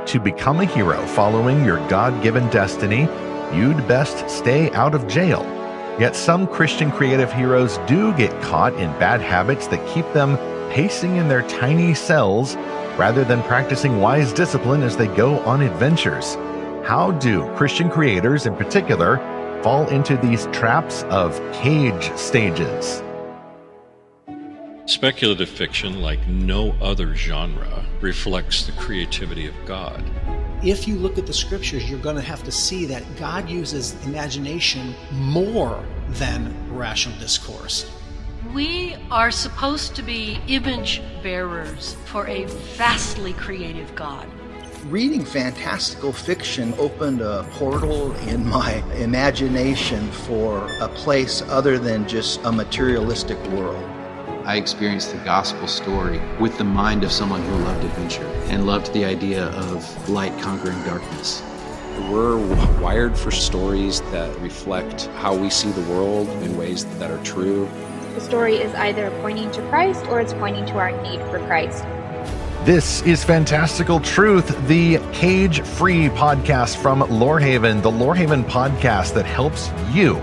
To become a hero following your God-given destiny, you'd best stay out of jail. Yet some Christian creative heroes do get caught in bad habits that keep them pacing in their tiny cells rather than practicing wise discipline as they go on adventures. How do Christian creators in particular fall into these traps of cage stages? Speculative fiction, like no other genre, reflects the creativity of God. If you look at the scriptures, you're going to have to see that God uses imagination more than rational discourse. We are supposed to be image bearers for a vastly creative God. Reading fantastical fiction opened a portal in my imagination for a place other than just a materialistic world. I experienced the gospel story with the mind of someone who loved adventure and loved the idea of light conquering darkness. We're wired for stories that reflect how we see the world in ways that are true. The story is either pointing to Christ or it's pointing to our need for Christ. This is Fantastical Truth, the cage-free podcast from Lorehaven, the Lorehaven podcast that helps you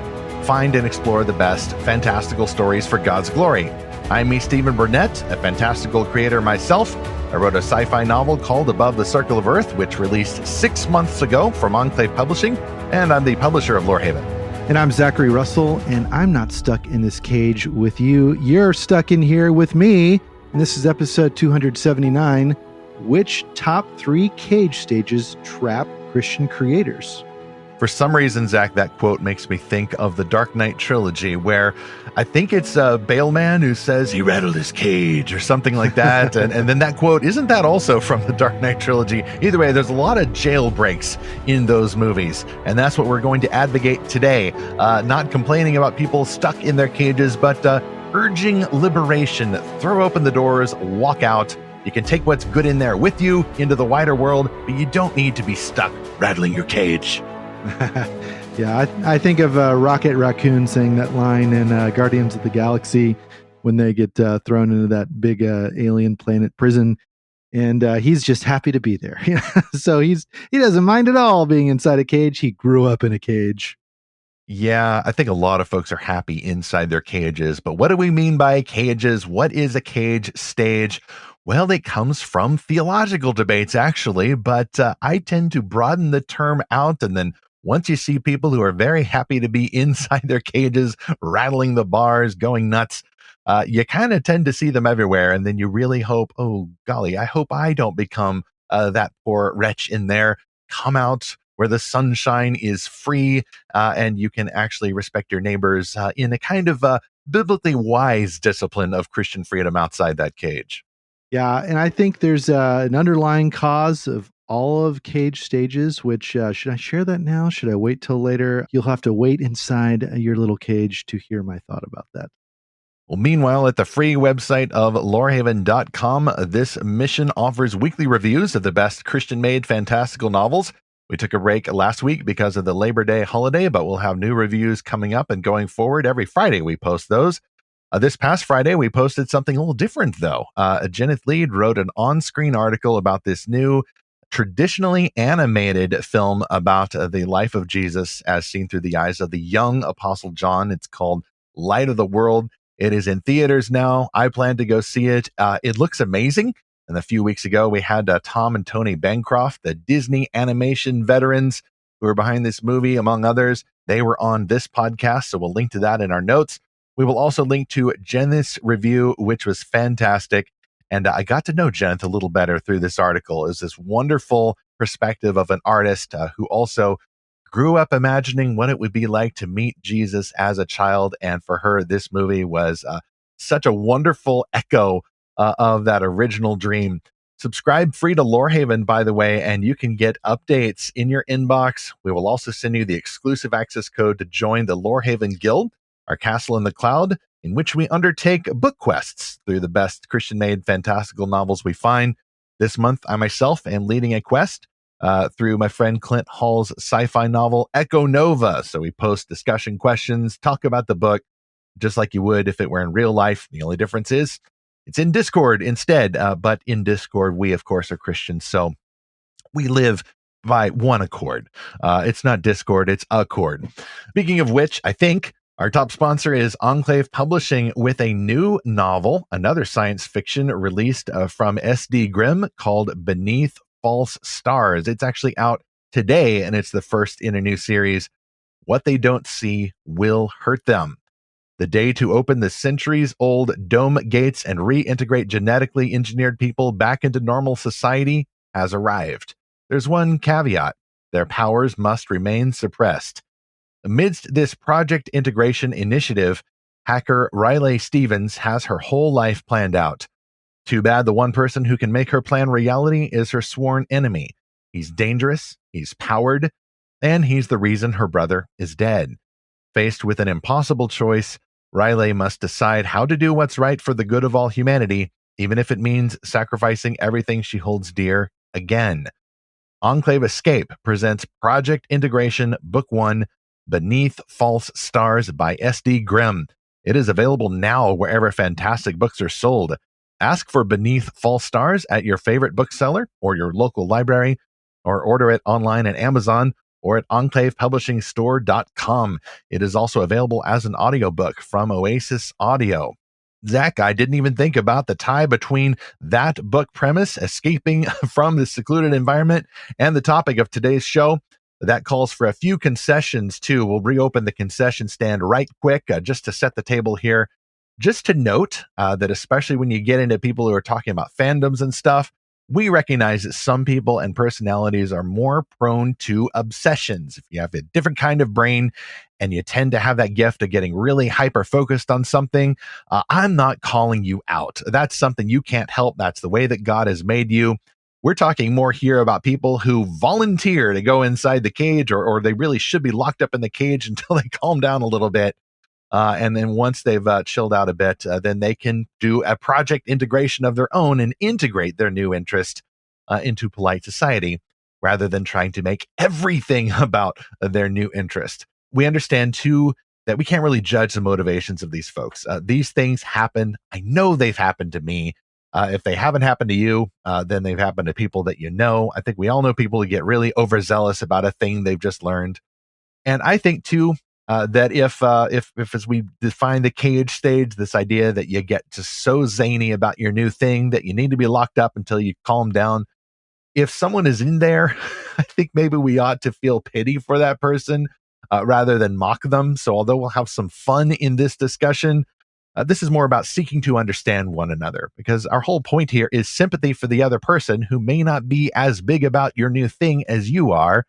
find and explore the best fantastical stories for God's glory. I'm me, Stephen Burnett, a fantastical creator myself. I wrote a sci-fi novel called Above the Circle of Earth, which released 6 months ago from Enclave Publishing, and I'm the publisher of Lorehaven. And I'm Zackary Russell, and I'm not stuck in this cage with you. You're stuck in here with me. And this is episode 279. Which top 3 cage stages trap Christian creators? For some reason, Zach, that quote makes me think of the Dark Knight trilogy, where I think it's Baleman who says he rattled his cage or something like that. and then that quote, isn't that also from the Dark Knight trilogy? Either way, there's a lot of jailbreaks in those movies. And that's what we're going to advocate today. Not complaining about people stuck in their cages, but urging liberation. Throw open the doors, walk out. You can take what's good in there with you into the wider world, but you don't need to be stuck rattling your cage. Yeah, I think of Rocket Raccoon saying that line in Guardians of the Galaxy when they get thrown into that big alien planet prison, and he's just happy to be there. So he doesn't mind at all being inside a cage. He grew up in a cage. Yeah, I think a lot of folks are happy inside their cages, but what do we mean by cages? What is a cage stage? Well, it comes from theological debates, actually, but I tend to broaden the term out, and then once you see people who are very happy to be inside their cages, rattling the bars, going nuts, you kind of tend to see them everywhere. And then you really hope, oh, golly, I hope I don't become that poor wretch in there. Come out where the sunshine is free and you can actually respect your neighbors in a kind of biblically wise discipline of Christian freedom outside that cage. Yeah, and I think there's an underlying cause of all of cage stages, which should I share that now? Should I wait till later? You'll have to wait inside your little cage to hear my thought about that. Well, meanwhile, at the free website of lorehaven.com, this mission offers weekly reviews of the best Christian-made fantastical novels. We took a break last week because of the Labor Day holiday, but we'll have new reviews coming up and going forward. Every Friday we post those. This past Friday, we posted something a little different, though. Jeneth Lead wrote an on-screen article about this new traditionally animated film about the life of Jesus as seen through the eyes of the young Apostle John. It's called Light of the World. It is in theaters now. I plan to go see it. It looks amazing. And a few weeks ago, we had Tom and Tony Bancroft, the Disney animation veterans who are behind this movie, among others. They were on this podcast, so we'll link to that in our notes. We will also link to Jeneth's review, which was fantastic. And I got to know Jeneth a little better through this article. It was this wonderful perspective of an artist who also grew up imagining what it would be like to meet Jesus as a child. And for her, this movie was such a wonderful echo of that original dream. Subscribe free to Lorehaven, by the way, and you can get updates in your inbox. We will also send you the exclusive access code to join the Lorehaven Guild, our castle in the cloud, in which we undertake book quests through the best Christian-made fantastical novels we find. This month, I myself am leading a quest through my friend Clint Hall's sci-fi novel, Echo Nova. So we post discussion questions, talk about the book, just like you would if it were in real life. The only difference is it's in Discord instead, but in Discord, we, of course, are Christians. So We live by one accord. It's not Discord, it's Accord. Speaking of which, I think our top sponsor is Enclave Publishing with a new novel, another science fiction released from S.D. Grimm called Beneath False Stars. It's actually out today, and it's the first in a new series. What they don't see will hurt them. The day to open the centuries-old dome gates and reintegrate genetically engineered people back into normal society has arrived. There's one caveat: their powers must remain suppressed. Amidst this project integration initiative, hacker Riley Stevens has her whole life planned out. Too bad the one person who can make her plan reality is her sworn enemy. He's dangerous, he's powered, and he's the reason her brother is dead. Faced with an impossible choice, Riley must decide how to do what's right for the good of all humanity, even if it means sacrificing everything she holds dear again. Enclave Escape presents Project Integration Book 1, Beneath False Stars by S.D. Grimm. It is available now wherever fantastic books are sold. Ask for Beneath False Stars at your favorite bookseller or your local library, or order it online at Amazon or at enclavepublishingstore.com. It is also available as an audiobook from Oasis Audio. Zach, I didn't even think about the tie between that book premise, escaping from the secluded environment, and the topic of today's show. That calls for a few concessions, too. We'll reopen the concession stand right quick, just to set the table here. Just to note that especially when you get into people who are talking about fandoms and stuff, we recognize that some people and personalities are more prone to obsessions. If you have a different kind of brain and you tend to have that gift of getting really hyper-focused on something, I'm not calling you out. That's something you can't help. That's the way that God has made you. We're talking more here about people who volunteer to go inside the cage, or they really should be locked up in the cage until they calm down a little bit. And then once they've chilled out a bit, then they can do a project integration of their own and integrate their new interest into polite society, rather than trying to make everything about their new interest. We understand, too, that we can't really judge the motivations of these folks. These things happen. I know they've happened to me. If they haven't happened to you, then they've happened to people that you know. I think we all know people who get really overzealous about a thing they've just learned. And I think, too, that if as we define the cage stage, this idea that you get just so zany about your new thing that you need to be locked up until you calm down, if someone is in there, I think maybe we ought to feel pity for that person rather than mock them. So although we'll have some fun in this discussion, this is more about seeking to understand one another, because our whole point here is sympathy for the other person who may not be as big about your new thing as you are.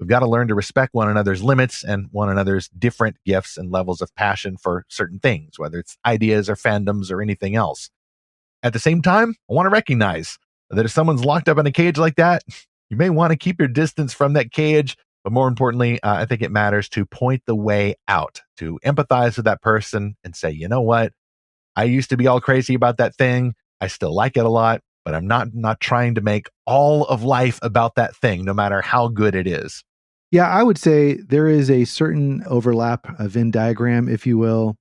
We've got to learn to respect one another's limits and one another's different gifts and levels of passion for certain things, whether it's ideas or fandoms or anything else. At the same time, I want to recognize that if someone's locked up in a cage like that, you may want to keep your distance from that cage. But more importantly, I think it matters to point the way out, to empathize with that person and say, you know what? I used to be all crazy about that thing. I still like it a lot, but I'm not trying to make all of life about that thing, no matter how good it is. Yeah, I would say there is a certain overlap, a Venn diagram, if you will,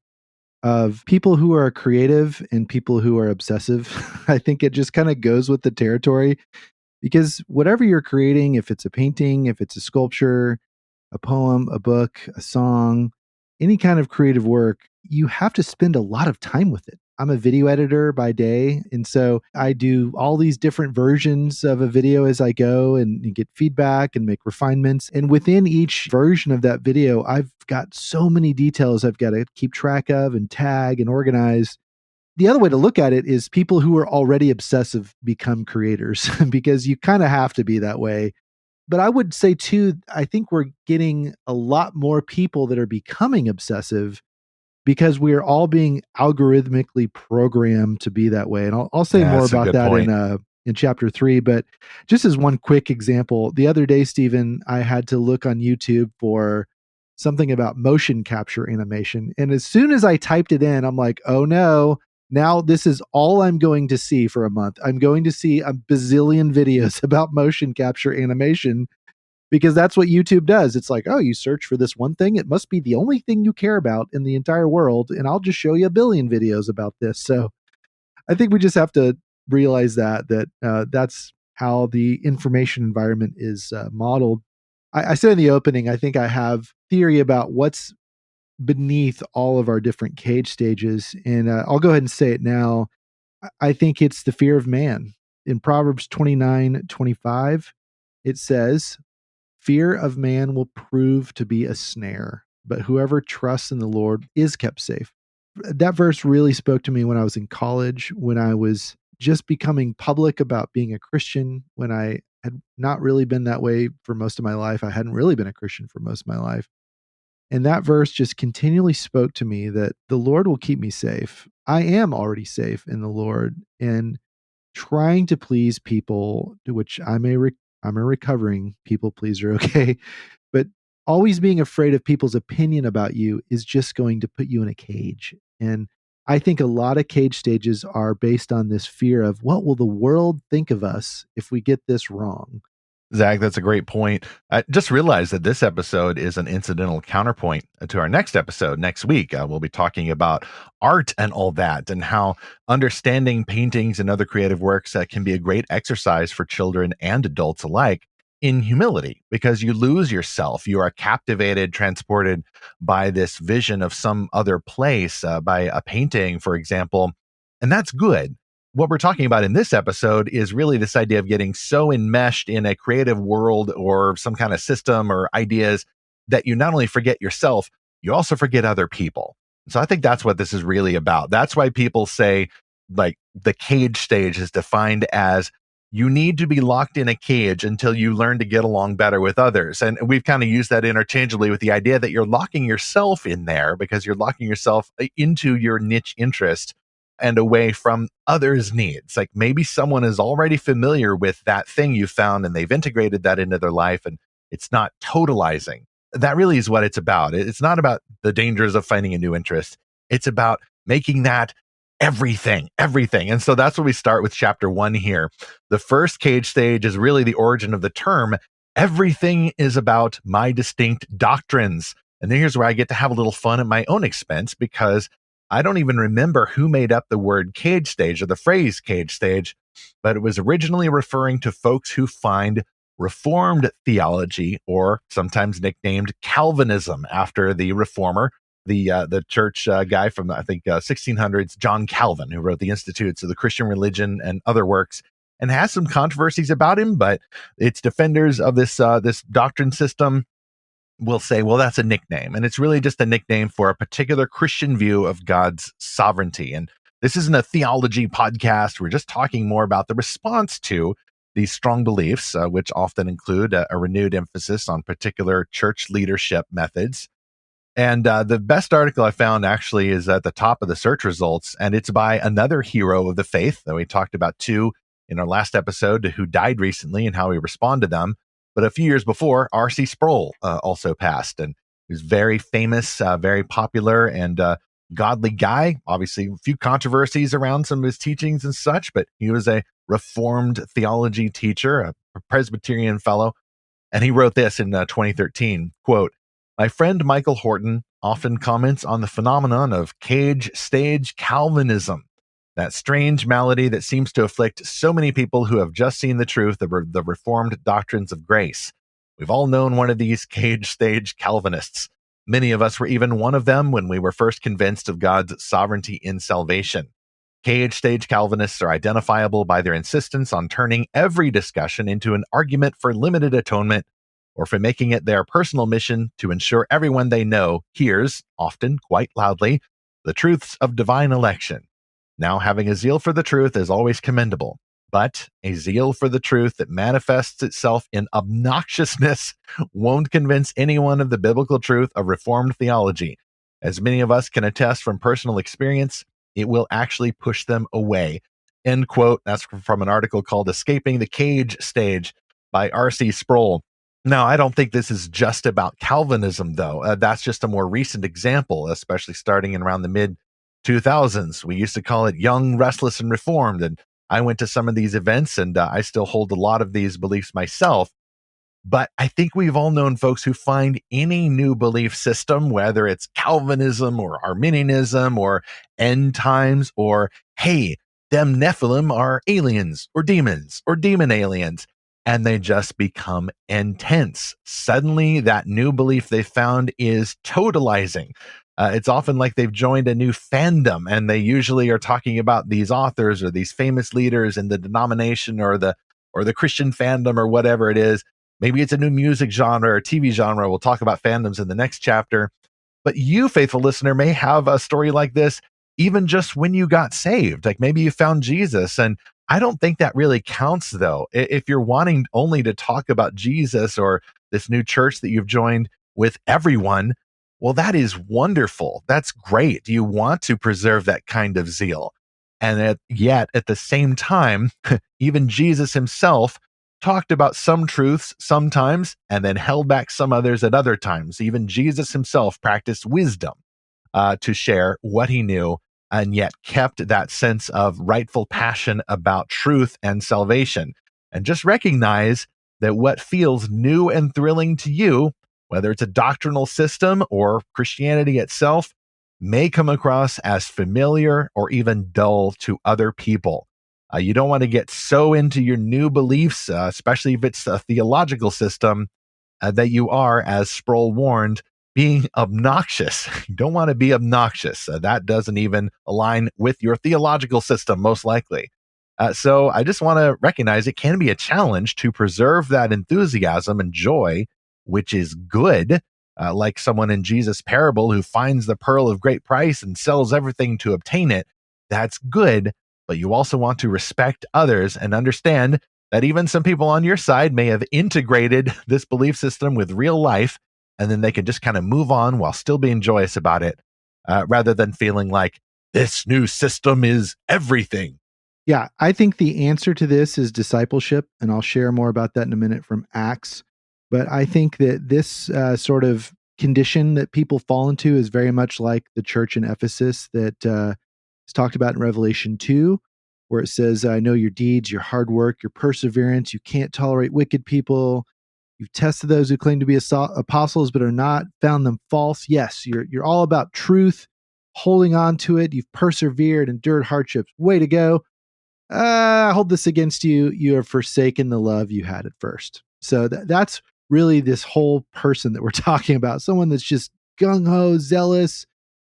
of people who are creative and people who are obsessive. I think it just kind of goes with the territory, because whatever you're creating, if it's a painting, if it's a sculpture, a poem, a book, a song, any kind of creative work, you have to spend a lot of time with it. I'm a video editor by day, and so I do all these different versions of a video as I go and get feedback and make refinements. And within each version of that video, I've got so many details I've got to keep track of and tag and organize. The other way to look at it is people who are already obsessive become creators because you kind of have to be that way. But I would say, too, I think we're getting a lot more people that are becoming obsessive because we are all being algorithmically programmed to be that way. And I'll say more about that in chapter 3. But just as one quick example, the other day, Stephen, I had to look on YouTube for something about motion capture animation. And as soon as I typed it in, I'm like, oh no, now this is all I'm going to see for a month. I'm going to see a bazillion videos about motion capture animation, because that's what YouTube does. It's like, oh, you search for this one thing, it must be the only thing you care about in the entire world, and I'll just show you a billion videos about this. So I think we just have to realize that that's how the information environment is modeled. I said in the opening, I think I have theory about what's beneath all of our different cage stages. And I'll go ahead and say it now. I think it's the fear of man. In Proverbs 29:25, it says, fear of man will prove to be a snare, but whoever trusts in the Lord is kept safe. That verse really spoke to me when I was in college, when I was just becoming public about being a Christian, when I had not really been that way for most of my life. I hadn't really been a Christian for most of my life. And that verse just continually spoke to me that the Lord will keep me safe. I am already safe in the Lord, and trying to please people, to which I'm a recovering people pleaser, okay? But always being afraid of people's opinion about you is just going to put you in a cage. And I think a lot of cage stages are based on this fear of what will the world think of us if we get this wrong? Zach, that's a great point. I just realized that this episode is an incidental counterpoint to our next episode next week. We'll be talking about art and all that, and how understanding paintings and other creative works can be a great exercise for children and adults alike in humility, because you lose yourself. You are captivated, transported by this vision of some other place, by a painting, for example, and that's good. What we're talking about in this episode is really this idea of getting so enmeshed in a creative world or some kind of system or ideas that you not only forget yourself, you also forget other people. So I think that's what this is really about. That's why people say, like, the cage stage is defined as you need to be locked in a cage until you learn to get along better with others. And we've kind of used that interchangeably with the idea that you're locking yourself in there because you're locking yourself into your niche interest and away from others' needs. Like, maybe someone is already familiar with that thing you found and they've integrated that into their life, and it's not totalizing. That really is what it's about. It's not about the dangers of finding a new interest. It's about making that everything. And so that's where we start with chapter 1 here. The first cage stage is really the origin of the term. Everything is about my distinct doctrines. And then here's where I get to have a little fun at my own expense, because I don't even remember who made up the word cage stage or the phrase cage stage, but it was originally referring to folks who find Reformed theology, or sometimes nicknamed Calvinism, after the reformer, the church guy from, I think, 1600s, John Calvin, who wrote the Institutes of the Christian Religion and other works, and has some controversies about him, but its defenders of this doctrine system will say, well, that's a nickname. And it's really just a nickname for a particular Christian view of God's sovereignty. And this isn't a theology podcast. We're just talking more about the response to these strong beliefs, which often include a renewed emphasis on particular church leadership methods. And the best article I found actually is at the top of the search results, and it's by another hero of the faith that we talked about too in our last episode, who died recently and how we respond to them. But a few years before, R.C. Sproul also passed, and he was very famous, very popular, and godly guy. Obviously, a few controversies around some of his teachings and such, but he was a Reformed theology teacher, a Presbyterian fellow, and he wrote this in 2013, quote, "My friend Michael Horton often comments on the phenomenon of cage stage Calvinism, that strange malady that seems to afflict so many people who have just seen the truth of the Reformed doctrines of grace. We've all known one of these cage stage Calvinists. Many of us were even one of them when we were first convinced of God's sovereignty in salvation. Cage stage Calvinists are identifiable by their insistence on turning every discussion into an argument for limited atonement, or for making it their personal mission to ensure everyone they know hears, often quite loudly, the truths of divine election. Now, having a zeal for the truth is always commendable, but a zeal for the truth that manifests itself in obnoxiousness won't convince anyone of the biblical truth of Reformed theology. As many of us can attest from personal experience, it will actually push them away." End quote. That's from an article called "Escaping the Cage Stage" by R.C. Sproul. Now, I don't think this is just about Calvinism, though. That's just a more recent example, especially starting in around the mid-2000s. We used to call it Young, Restless, and Reformed, and I went to some of these events, and I still hold a lot of these beliefs myself. But I think we've all known folks who find any new belief system, whether it's Calvinism or Arminianism or end times or, hey, them Nephilim are aliens or demons or demon aliens. And they just become intense. Suddenly, that new belief they found is totalizing. It's often like they've joined a new fandom, and they usually are talking about these authors or these famous leaders in the denomination or the Christian fandom or whatever it is. Maybe it's a new music genre or TV genre. We'll talk about fandoms in the next chapter. But you, faithful listener, may have a story like this even just when you got saved. Like maybe you found Jesus, and I don't think that really counts, though. If you're wanting only to talk about Jesus or this new church that you've joined with everyone, well, that is wonderful. That's great. You want to preserve that kind of zeal. And yet, at the same time, even Jesus himself talked about some truths sometimes and then held back some others at other times. Even Jesus himself practiced wisdom to share what he knew, and yet kept that sense of rightful passion about truth and salvation. And just recognize that what feels new and thrilling to you, whether it's a doctrinal system or Christianity itself, may come across as familiar or even dull to other people. You don't want to get so into your new beliefs, especially if it's a theological system, that you are, as Sproul warned, being obnoxious. You don't want to be obnoxious. That doesn't even align with your theological system, most likely. So I just want to recognize it can be a challenge to preserve that enthusiasm and joy, which is good, like someone in Jesus' parable who finds the pearl of great price and sells everything to obtain it. That's good, but you also want to respect others and understand that even some people on your side may have integrated this belief system with real life, and then they can just kind of move on while still being joyous about it, rather than feeling like this new system is everything. Yeah, I think the answer to this is discipleship, and I'll share more about that in a minute from Acts. But I think that this sort of condition that people fall into is very much like the church in Ephesus that is talked about in Revelation 2, where it says, I know your deeds, your hard work, your perseverance. You can't tolerate wicked people. You've tested those who claim to be apostles but are not, found them false. Yes, you're all about truth, holding on to it. You've persevered, endured hardships. Way to go. I hold this against you. You have forsaken the love you had at first. So that's really this whole person that we're talking about. Someone that's just gung-ho, zealous,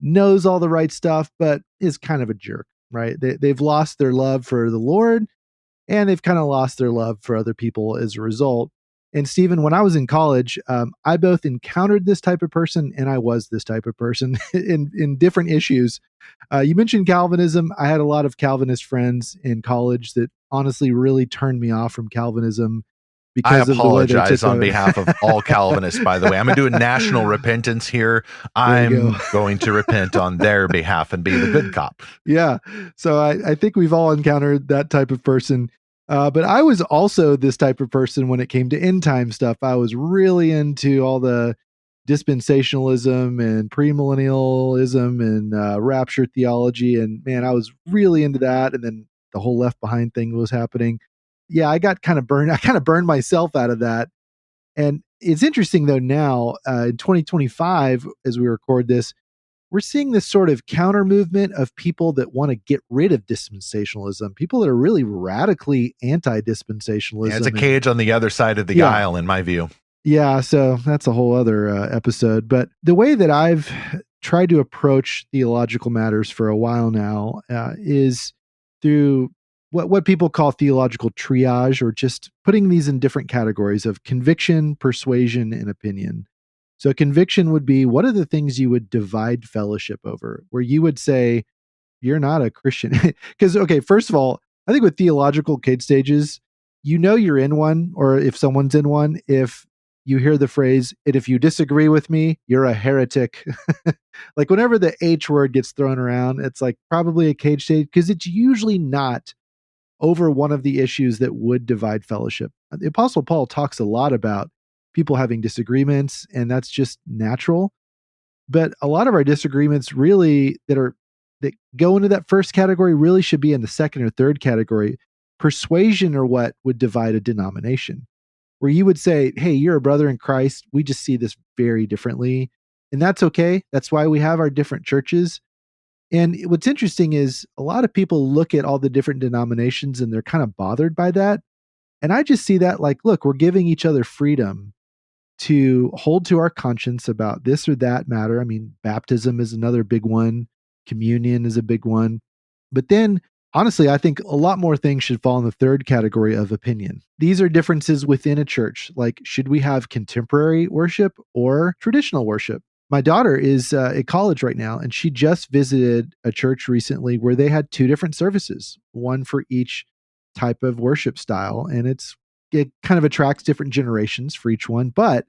knows all the right stuff, but is kind of a jerk, right? They've lost their love for the Lord, and they've kind of lost their love for other people as a result. And Stephen, when I was in college, I both encountered this type of person and I was this type of person in different issues. You mentioned Calvinism. I had a lot of Calvinist friends in college that honestly really turned me off from Calvinism. I apologize on behalf of all Calvinists, by the way. I'm going to do a national repentance here. I'm going to repent on their behalf and be the good cop. Yeah. So I think we've all encountered that type of person. But I was also this type of person when it came to end time stuff. I was really into all the dispensationalism and premillennialism and rapture theology. And man, I was really into that. And then the whole Left Behind thing was happening. Yeah, I got kind of burned. I kind of burned myself out of that. And it's interesting though, now in 2025, as we record this, we're seeing this sort of counter movement of people that want to get rid of dispensationalism, people that are really radically anti-dispensationalism. Yeah, it's a cage on the other side of the aisle, in my view. Yeah, so that's a whole other episode. But the way that I've tried to approach theological matters for a while now is through what people call theological triage, or just putting these in different categories of conviction, persuasion, and opinion. So conviction would be, what are the things you would divide fellowship over, where you would say, you're not a Christian? Because, okay, first of all, I think with theological kid stages, you know you're in one, or if someone's in one, if you hear the phrase, and if you disagree with me, you're a heretic. Like whenever the H word gets thrown around, it's like probably a cage stage, because it's usually not over one of the issues that would divide fellowship. The Apostle Paul talks a lot about people having disagreements, and that's just natural. But a lot of our disagreements really that go into that first category really should be in the second or third category. Persuasion or what would divide a denomination, where you would say, hey, you're a brother in Christ. We just see this very differently. And that's okay. That's why we have our different churches. And what's interesting is a lot of people look at all the different denominations and they're kind of bothered by that. And I just see that like, look, we're giving each other freedom to hold to our conscience about this or that matter. I mean, baptism is another big one, communion is a big one. But then, honestly, I think a lot more things should fall in the third category of opinion. These are differences within a church. Like, should we have contemporary worship or traditional worship? My daughter is at college right now, and she just visited a church recently where they had two different services, one for each type of worship style. And it kind of attracts different generations for each one. But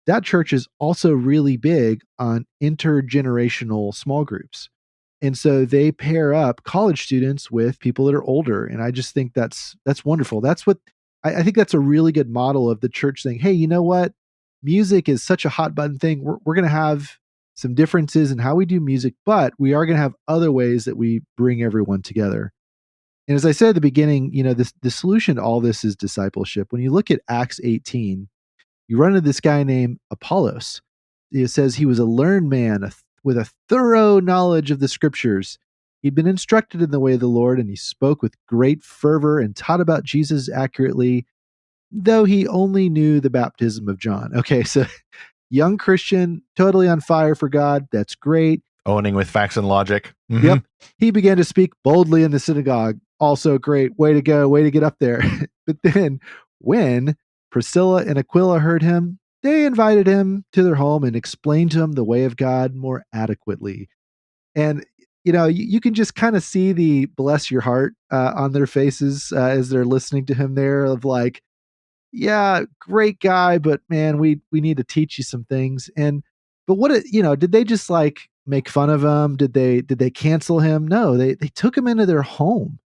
that church is also really big on intergenerational small groups. And so they pair up college students with people that are older. And I just think that's wonderful. That's what I think that's a really good model of the church saying, hey, you know what? Music is such a hot button thing. We're going to have some differences in how we do music, but we are going to have other ways that we bring everyone together. And as I said at the beginning, the solution to all this is discipleship. When you look at Acts 18, you run into this guy named Apollos. It says he was a learned man with a thorough knowledge of the scriptures. He'd been instructed in the way of the Lord, and he spoke with great fervor and taught about Jesus accurately, though he only knew the baptism of John. Okay, so young Christian, totally on fire for God. That's great. Owning with facts and logic. Mm-hmm. Yep. He began to speak boldly in the synagogue. Also great. Way to go. Way to get up there. But then when Priscilla and Aquila heard him, they invited him to their home and explained to him the way of God more adequately. And, you can just kind of see the bless your heart on their faces as they're listening to him there of like, yeah, great guy, but man, we need to teach you some things. But did they just like make fun of him? Did they cancel him? No, they took him into their home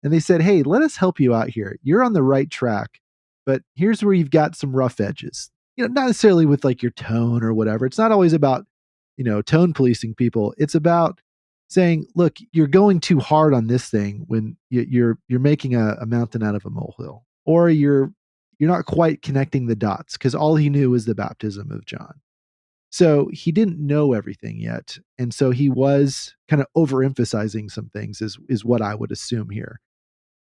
and they said, hey, let us help you out here. You're on the right track, but here's where you've got some rough edges. Not necessarily with like your tone or whatever. It's not always about, tone policing people. It's about saying, look, you're going too hard on this thing when you're making a mountain out of a molehill, or you're not quite connecting the dots because all he knew was the baptism of John. So he didn't know everything yet. And so he was kind of overemphasizing some things is what I would assume here.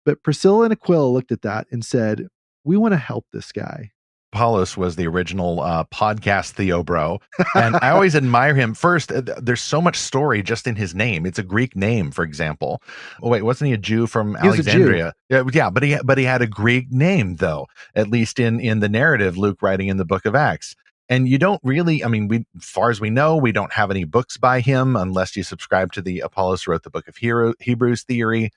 But Priscilla and Aquila looked at that and said, we want to help this guy. Apollos was the original podcast Theo Bro. And I always admire him. First, there's so much story just in his name. It's a Greek name, for example. Oh, wait, wasn't he a Jew from Alexandria? Yeah, but he had a Greek name, though, at least in the narrative Luke writing in the book of Acts. And you don't really, as far as we know, we don't have any books by him unless you subscribe to the Apollos wrote the book of Hebrews theory.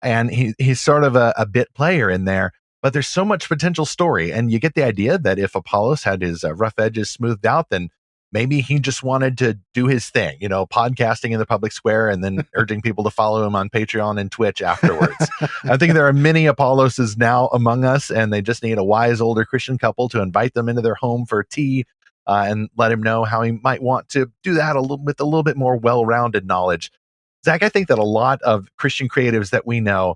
And he's sort of a bit player in there. But there's so much potential story, and you get the idea that if Apollos had his rough edges smoothed out, then maybe he just wanted to do his thing, podcasting in the public square and then urging people to follow him on Patreon and Twitch afterwards. I think there are many Apolloses now among us, and they just need a wise older Christian couple to invite them into their home for tea and let him know how he might want to do that with a little bit more well-rounded knowledge. Zach, I think that a lot of Christian creatives that we know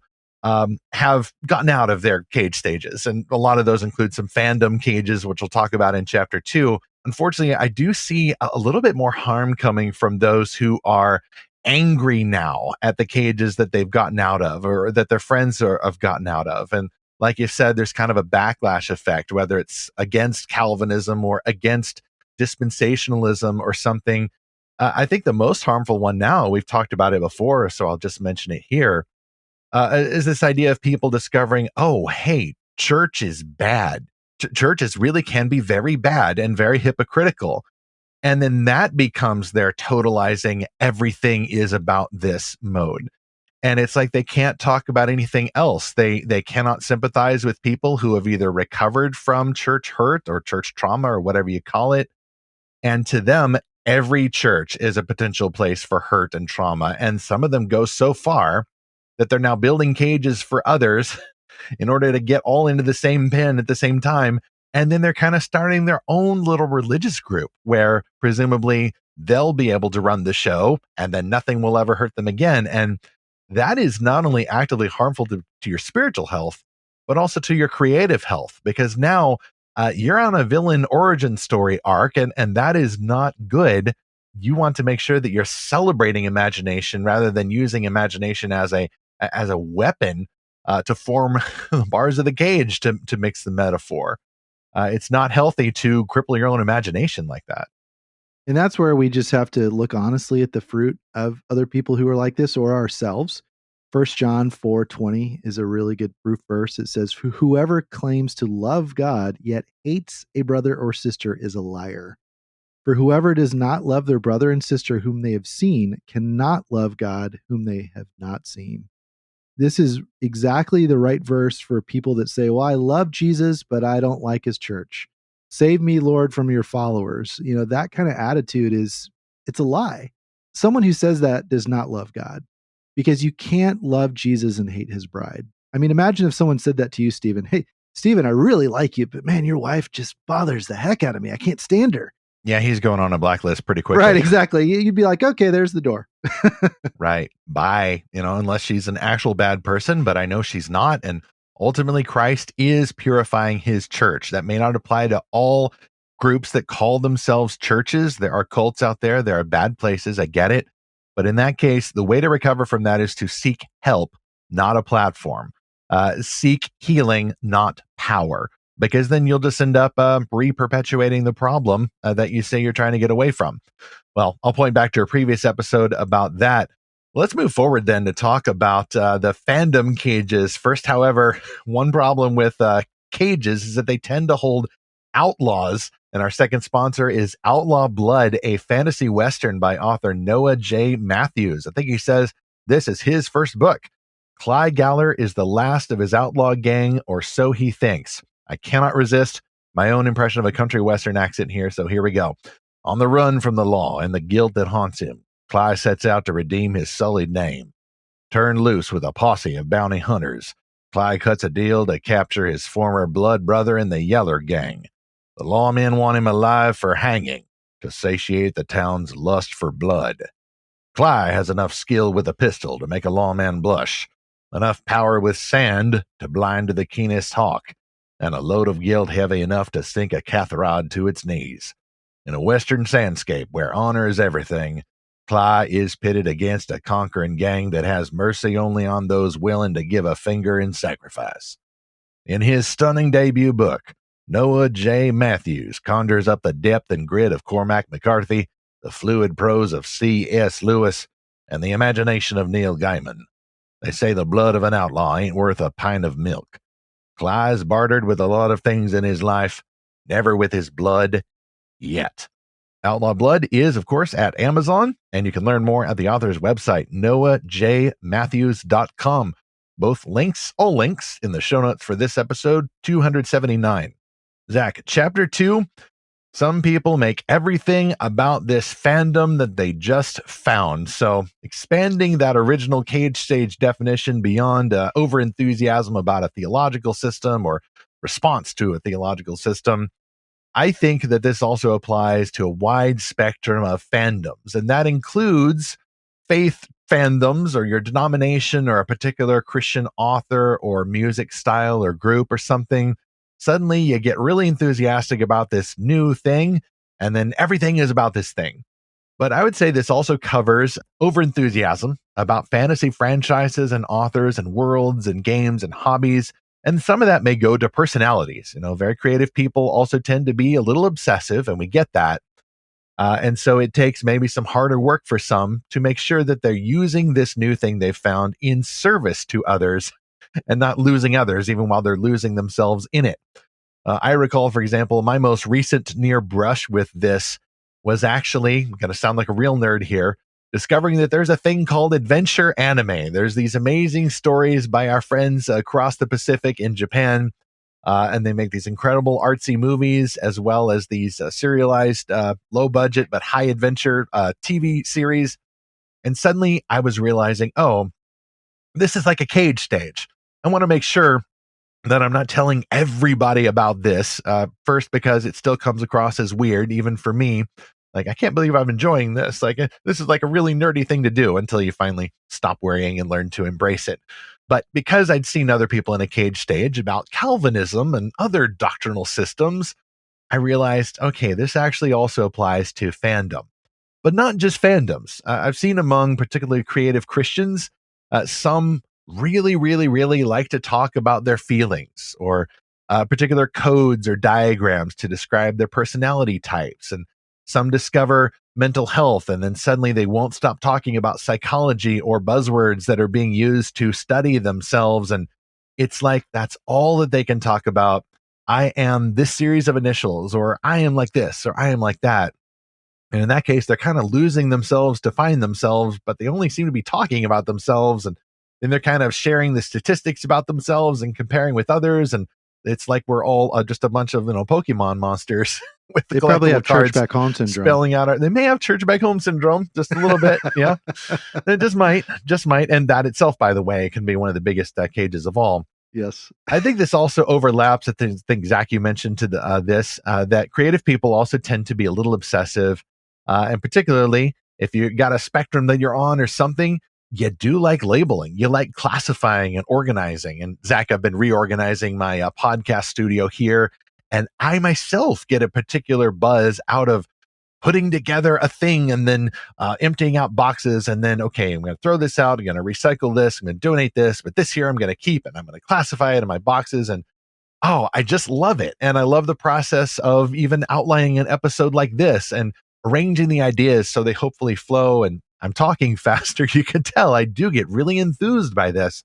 have gotten out of their cage stages. And a lot of those include some fandom cages, which we'll talk about in chapter 2. Unfortunately, I do see a little bit more harm coming from those who are angry now at the cages that they've gotten out of or that their friends have gotten out of. And like you said, there's kind of a backlash effect, whether it's against Calvinism or against dispensationalism or something. I think the most harmful one now, we've talked about it before, so I'll just mention it here, is this idea of people discovering, oh, hey, church is bad. Churches really can be very bad and very hypocritical. And then that becomes their totalizing everything is about this mode. And it's like they can't talk about anything else. They cannot sympathize with people who have either recovered from church hurt or church trauma or whatever you call it. And to them, every church is a potential place for hurt and trauma. And some of them go so far that they're now building cages for others in order to get all into the same pen at the same time. And then they're kind of starting their own little religious group where presumably they'll be able to run the show and then nothing will ever hurt them again. And that is not only actively harmful to your spiritual health, but also to your creative health, because now you're on a villain origin story arc, and that is not good you want to make sure that you're celebrating imagination rather than using imagination as a weapon to form the bars of the cage, to mix the metaphor. It's not healthy to cripple your own imagination like that. And that's where we just have to look honestly at the fruit of other people who are like this, or ourselves. 1 John 4:20 is a really good proof verse. It says, whoever claims to love God yet hates a brother or sister is a liar. For whoever does not love their brother and sister whom they have seen cannot love God whom they have not seen. This is exactly the right verse for people that say, well, I love Jesus, but I don't like his church. Save me, Lord, from your followers. You know, that kind of attitude it's a lie. Someone who says that does not love God, because you can't love Jesus and hate his bride. I mean, imagine if someone said that to you, Stephen. Hey, Stephen, I really like you, but man, your wife just bothers the heck out of me. I can't stand her. Yeah, he's going on a blacklist pretty quickly. Right, exactly. You'd be like, okay, there's the door. Right. Bye. Unless she's an actual bad person, but I know she's not. And ultimately, Christ is purifying his church. That may not apply to all groups that call themselves churches. There are cults out there. There are bad places. I get it. But in that case, the way to recover from that is to seek help, not a platform. Seek healing, not power. Because then you'll just end up re-perpetuating the problem that you say you're trying to get away from. Well, I'll point back to a previous episode about that. Let's move forward then to talk about the fandom cages. First, however, one problem with cages is that they tend to hold outlaws. And our second sponsor is Outlaw Blood, a fantasy western by author Noah J. Matthews. I think he says this is his first book. Cly Galler is the last of his outlaw gang, or so he thinks. I cannot resist my own impression of a country western accent here, so here we go. On the run from the law and the guilt that haunts him, Cly sets out to redeem his sullied name. Turned loose with a posse of bounty hunters, Cly cuts a deal to capture his former blood brother in the Yeller gang. The lawmen want him alive for hanging, to satiate the town's lust for blood. Cly has enough skill with a pistol to make a lawman blush, enough power with sand to blind to the keenest hawk, and a load of guilt heavy enough to sink a catharod to its knees. In a western sandscape where honor is everything, Cly is pitted against a conquering gang that has mercy only on those willing to give a finger in sacrifice. In his stunning debut book, Noah J. Matthews conjures up the depth and grit of Cormac McCarthy, the fluid prose of C.S. Lewis, and the imagination of Neil Gaiman. They say the blood of an outlaw ain't worth a pint of milk. Cly's bartered with a lot of things in his life, never with his blood yet. Outlaw Blood is, of course, at Amazon, and you can learn more at the author's website, noahjmatthews.com. Both links, all links, in the show notes for this episode 279. Zach, chapter 2. Some people make everything about this fandom that they just found. So expanding that original cage stage definition beyond overenthusiasm about a theological system or response to a theological system, I think that this also applies to a wide spectrum of fandoms. And that includes faith fandoms, or your denomination or a particular Christian author or music style or group or something. Suddenly you get really enthusiastic about this new thing, and then everything is about this thing. But I would say this also covers overenthusiasm about fantasy franchises and authors and worlds and games and hobbies. And some of that may go to personalities. Very creative people also tend to be a little obsessive, and we get that. And so it takes maybe some harder work for some to make sure that they're using this new thing they've found in service to others and not losing others, even while they're losing themselves in it. I recall, for example, my most recent near brush with this was actually, I'm going to sound like a real nerd here, discovering that there's a thing called adventure anime. There's these amazing stories by our friends across the Pacific in Japan, and they make these incredible artsy movies, as well as these serialized, low budget but high adventure TV series. And suddenly I was realizing, oh, this is like a cage stage. I want to make sure that I'm not telling everybody about this, first, because it still comes across as weird, even for me. Like, I can't believe I'm enjoying this. Like, this is like a really nerdy thing to do until you finally stop worrying and learn to embrace it. But because I'd seen other people in a cage stage about Calvinism and other doctrinal systems, I realized, okay, this actually also applies to fandom. but not just fandoms. I've seen among particularly creative Christians, some really, really, really like to talk about their feelings or particular codes or diagrams to describe their personality types. And some discover mental health, and then suddenly they won't stop talking about psychology or buzzwords that are being used to study themselves. And it's like that's all that they can talk about. I am this series of initials, or I am like this, or I am like that. And in that case, they're kind of losing themselves to find themselves, but they only seem to be talking about themselves. And then they're kind of sharing the statistics about themselves and comparing with others. And it's like we're all just a bunch of, Pokemon monsters with the They probably have cards church back home syndrome. spelling out. They may have church back home syndrome just a little bit. Yeah, it just might. And that itself, by the way, can be one of the biggest cages of all. Yes. I think this also overlaps. I think Zach, you mentioned to that creative people also tend to be a little obsessive. And particularly if you got a spectrum that you're on or something, you do like labeling, you like classifying and organizing. And Zach, I've been reorganizing my podcast studio here, and I myself get a particular buzz out of putting together a thing and then emptying out boxes. And then, okay, I'm going to throw this out. I'm going to recycle this. I'm going to donate this, but this here I'm going to keep, and I'm going to classify it in my boxes. And oh, I just love it. And I love the process of even outlining an episode like this and arranging the ideas so they hopefully flow. And I'm talking faster. You can tell I do get really enthused by this.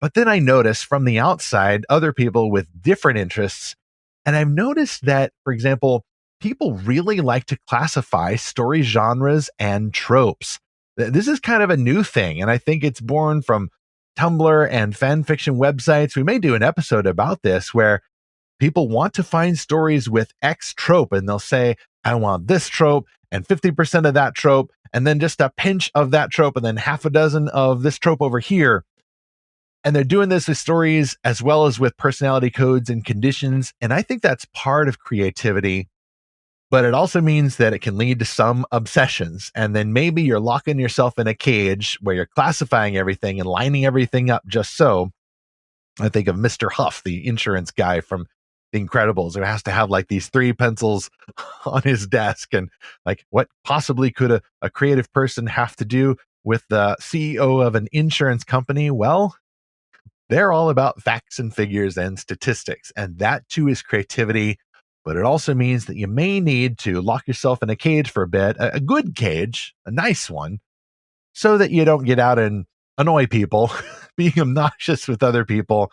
But then I notice from the outside, other people with different interests. And I've noticed that, for example, people really like to classify story genres and tropes. This is kind of a new thing. And I think it's born from Tumblr and fan fiction websites. We may do an episode about this where people want to find stories with X trope, and they'll say, I want this trope and 50% of that trope, and then just a pinch of that trope, and then half a dozen of this trope over here. And they're doing this with stories as well as with personality codes and conditions. And I think that's part of creativity, but it also means that it can lead to some obsessions. And then maybe you're locking yourself in a cage where you're classifying everything and lining everything up just so. I think of Mr. Huff, the insurance guy from The Incredibles, who has to have like these 3 pencils on his desk. And like, what possibly could a creative person have to do with the CEO of an insurance company? Well, they're all about facts and figures and statistics. And that too is creativity. But it also means that you may need to lock yourself in a cage for a bit, a good cage, a nice one, so that you don't get out and annoy people, being obnoxious with other people,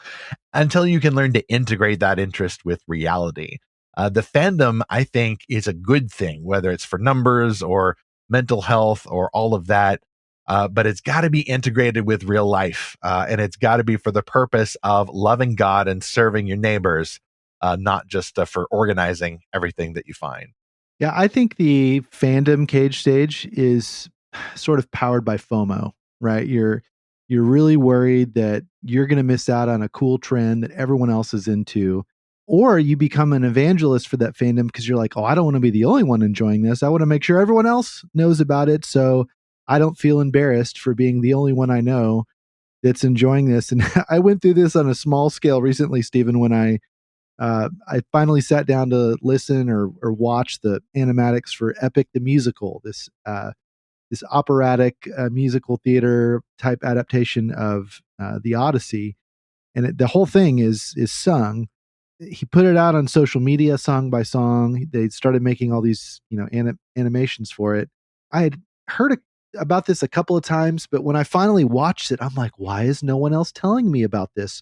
until you can learn to integrate that interest with reality. The fandom, I think, is a good thing, whether it's for numbers or mental health or all of that. But it's got to be integrated with real life. And it's got to be for the purpose of loving God and serving your neighbors, not just for organizing everything that you find. Yeah, I think the fandom cage stage is sort of powered by FOMO, right? You're really worried that you're going to miss out on a cool trend that everyone else is into, or you become an evangelist for that fandom because you're like, oh, I don't want to be the only one enjoying this. I want to make sure everyone else knows about it, so I don't feel embarrassed for being the only one I know that's enjoying this. And I went through this on a small scale recently, Stephen, when I finally sat down to listen or watch the animatics for Epic the Musical, this operatic musical theater type adaptation of the Odyssey, and the whole thing is sung. He put it out on social media, song by song. They started making all these animations for it. I had heard about this a couple of times, but when I finally watched it, I'm like, why is no one else telling me about this?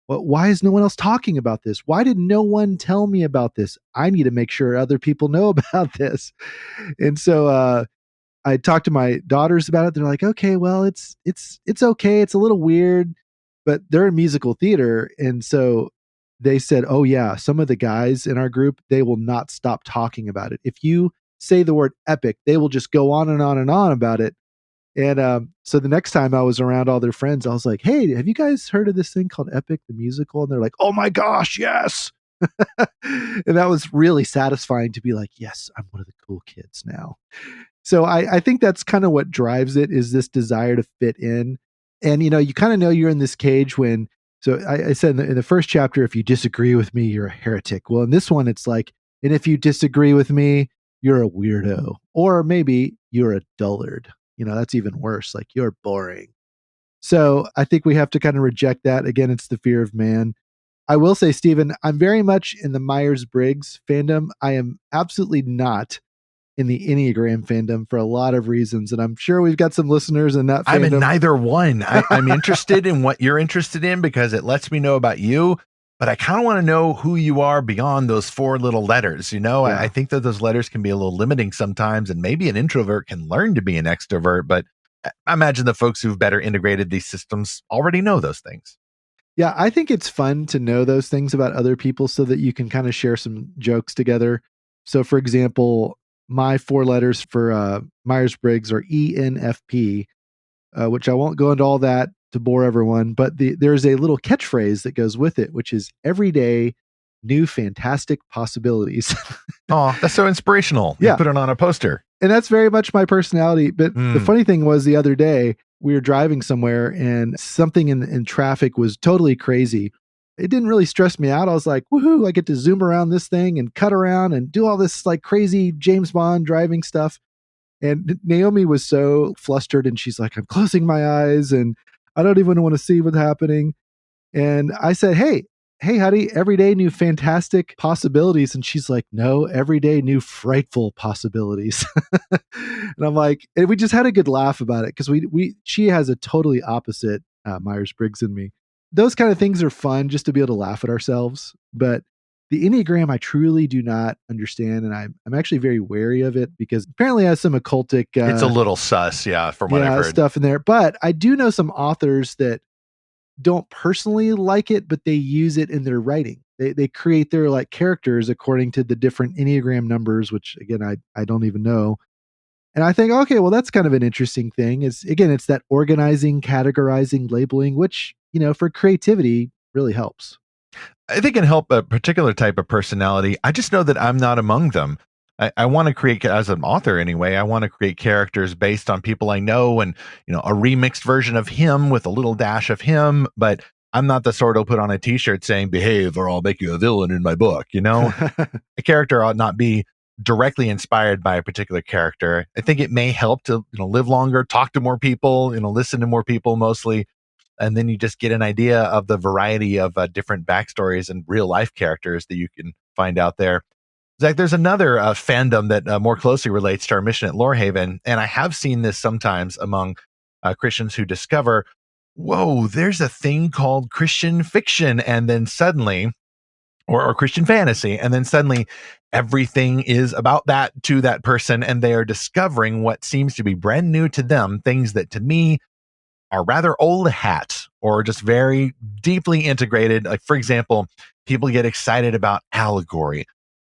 Why is no one else talking about this? Why did no one tell me about this? I need to make sure other people know about this. And so I talked to my daughters about it. They're like, okay, well, it's okay. It's a little weird, but they're in musical theater. And so they said, oh yeah, some of the guys in our group, they will not stop talking about it. If you say the word epic, they will just go on and on and on about it. And so the next time I was around all their friends, I was like, hey, have you guys heard of this thing called Epic the Musical? And they're like, oh my gosh, yes. And that was really satisfying to be like, yes, I'm one of the cool kids now. So I think that's kind of what drives it, is this desire to fit in. And, you kind of know you're in this cage when, so I said in the first chapter, if you disagree with me, you're a heretic. Well, in this one, it's like, and if you disagree with me, you're a weirdo. Or maybe you're a dullard. That's even worse. Like, you're boring. So I think we have to kind of reject that. Again, it's the fear of man. I will say, Stephen, I'm very much in the Myers-Briggs fandom. I am absolutely not in the Enneagram fandom for a lot of reasons. And I'm sure we've got some listeners in that fandom. I'm in neither one. I'm interested in what you're interested in because it lets me know about you, but I kind of want to know who you are beyond those 4 little letters. Yeah. I think that those letters can be a little limiting sometimes, and maybe an introvert can learn to be an extrovert, but I imagine the folks who've better integrated these systems already know those things. Yeah, I think it's fun to know those things about other people so that you can kind of share some jokes together. So, for example, my 4 letters for Myers-Briggs are ENFP, which I won't go into all that to bore everyone, but there's a little catchphrase that goes with it, which is every day, new fantastic possibilities. Oh, that's so inspirational. Yeah. You put it on a poster. And that's very much my personality. But the funny thing was, the other day, we were driving somewhere and something in traffic was totally crazy. It didn't really stress me out. I was like, woohoo, I get to zoom around this thing and cut around and do all this like crazy James Bond driving stuff. And Naomi was so flustered and she's like, I'm closing my eyes and I don't even want to see what's happening. And I said, hey, honey, every day new fantastic possibilities. And she's like, no, every day new frightful possibilities. And I'm like, and we just had a good laugh about it because she has a totally opposite Myers-Briggs than me. Those kind of things are fun just to be able to laugh at ourselves. But the Enneagram, I truly do not understand. And I'm actually very wary of it because apparently it has some occultic. It's a little sus, from what I've heard. Stuff in there. But I do know some authors that don't personally like it, but they use it in their writing. They create their like characters according to the different Enneagram numbers, which again, I don't even know. And I think, okay, well, that's kind of an interesting thing. It's that organizing, categorizing, labeling, which, for creativity really helps. I think it can help a particular type of personality. I just know that I'm not among them. I want to create, as an author anyway, I want to create characters based on people I know and, a remixed version of him with a little dash of him. But I'm not the sort who'll put on a t-shirt saying, behave or I'll make you a villain in my book. A character ought not be directly inspired by a particular character. I think it may help to, live longer, talk to more people, listen to more people mostly. And then you just get an idea of the variety of different backstories and real life characters that you can find out there. Zach, there's another fandom that more closely relates to our mission at Lorehaven, and I have seen this sometimes among Christians who discover, whoa, there's a thing called Christian fiction, and then suddenly, or Christian fantasy, and then suddenly everything is about that to that person, and they are discovering what seems to be brand new to them, things that to me are rather old hat or just very deeply integrated. Like, for example, people get excited about allegory.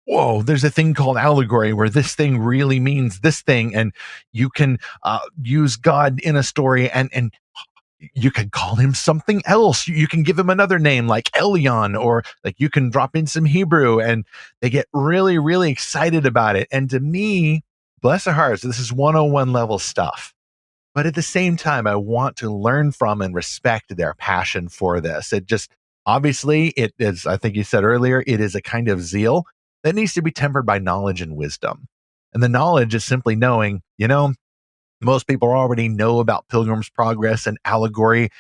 Whoa, there's a thing called allegory where this thing really means this thing, and you can use God in a story and you can call him something else. You can give him another name like Elyon, or like you can drop in some Hebrew, and they get really, really excited about it. And to me, bless their hearts, this is 101 level stuff. But at the same time, I want to learn from and respect their passion for this. It just, obviously, it is, I think you said earlier, it is a kind of zeal that needs to be tempered by knowledge and wisdom. And the knowledge is simply knowing, most people already know about Pilgrim's Progress and allegory,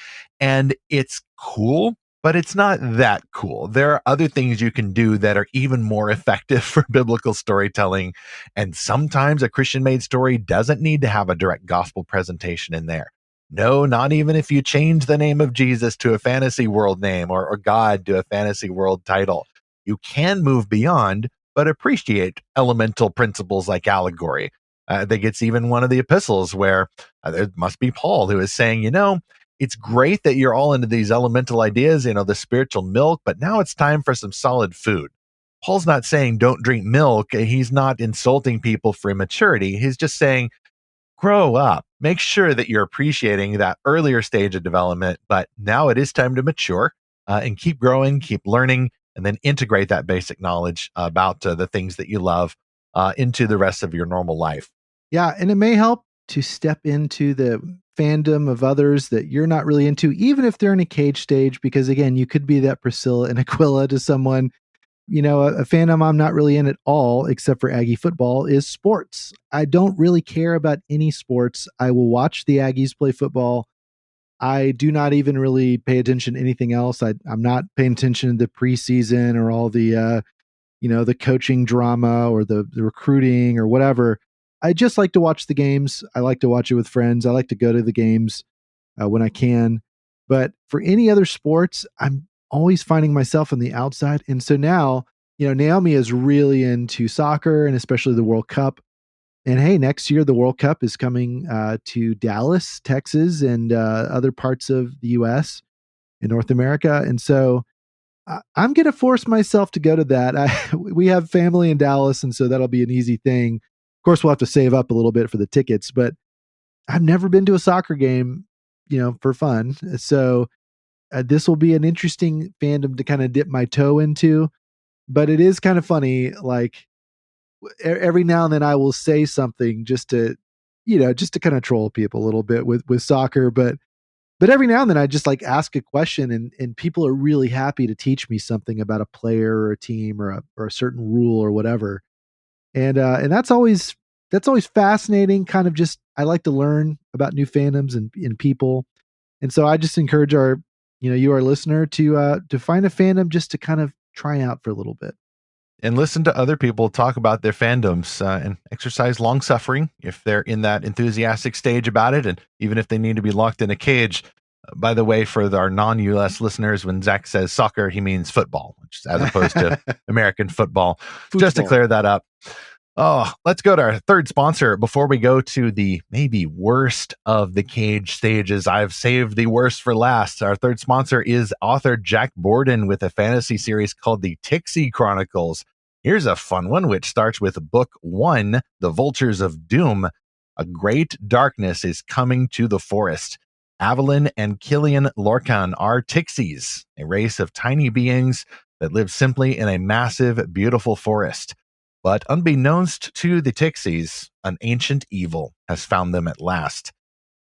and it's cool, but it's not that cool. There are other things you can do that are even more effective for biblical storytelling. And sometimes a Christian-made story doesn't need to have a direct gospel presentation in there. No, not even if you change the name of Jesus to a fantasy world name or God to a fantasy world title. You can move beyond, but appreciate elemental principles like allegory. I think it's even one of the epistles where there must be Paul who is saying, it's great that you're all into these elemental ideas, the spiritual milk, but now it's time for some solid food. Paul's not saying don't drink milk. He's not insulting people for immaturity. He's just saying, grow up. Make sure that you're appreciating that earlier stage of development, but now it is time to mature and keep growing, keep learning, and then integrate that basic knowledge about the things that you love into the rest of your normal life. Yeah, and it may help to step into the fandom of others that you're not really into, even if they're in a cage stage, because again, you could be that Priscilla and Aquila to someone. a fandom I'm not really in at all, except for Aggie football, is sports. I don't really care about any sports. I will watch the Aggies play football. I do not even really pay attention to anything else. I'm not paying attention to the preseason or all the, the coaching drama or the recruiting or whatever. I just like to watch the games. I like to watch it with friends. I like to go to the games when I can. But for any other sports, I'm always finding myself on the outside. And so now, Naomi is really into soccer and especially the World Cup. And hey, next year, the World Cup is coming to Dallas, Texas, and other parts of the US and North America. And so I'm going to force myself to go to that. We have family in Dallas, and so that'll be an easy thing. Of course, we'll have to save up a little bit for the tickets, but I've never been to a soccer game, for fun. So this will be an interesting fandom to kind of dip my toe into. But it is kind of funny, like every now and then I will say something just to kind of troll people a little bit with soccer. But every now and then I just like ask a question and people are really happy to teach me something about a player or a team or a certain rule or whatever. And that's always fascinating. Kind of just, I like to learn about new fandoms and people. And so I just encourage our listener to find a fandom just to kind of try out for a little bit. And listen to other people talk about their fandoms and exercise long suffering if they're in that enthusiastic stage about it. And even if they need to be locked in a cage. By the way, for our non-US listeners, when Zach says soccer, he means football, as opposed to American football. Just to clear that up. Oh, let's go to our third sponsor before we go to the maybe worst of the cage stages. I've saved the worst for last. Our third sponsor is author Jack Borden with a fantasy series called The Tixie Chronicles. Here's a fun one, which starts with book 1, The Vultures of Doom. A great darkness is coming to the forest. Avalyn and Killian Lorcan are Tixies, a race of tiny beings that live simply in a massive, beautiful forest. But unbeknownst to the Tixies, an ancient evil has found them at last.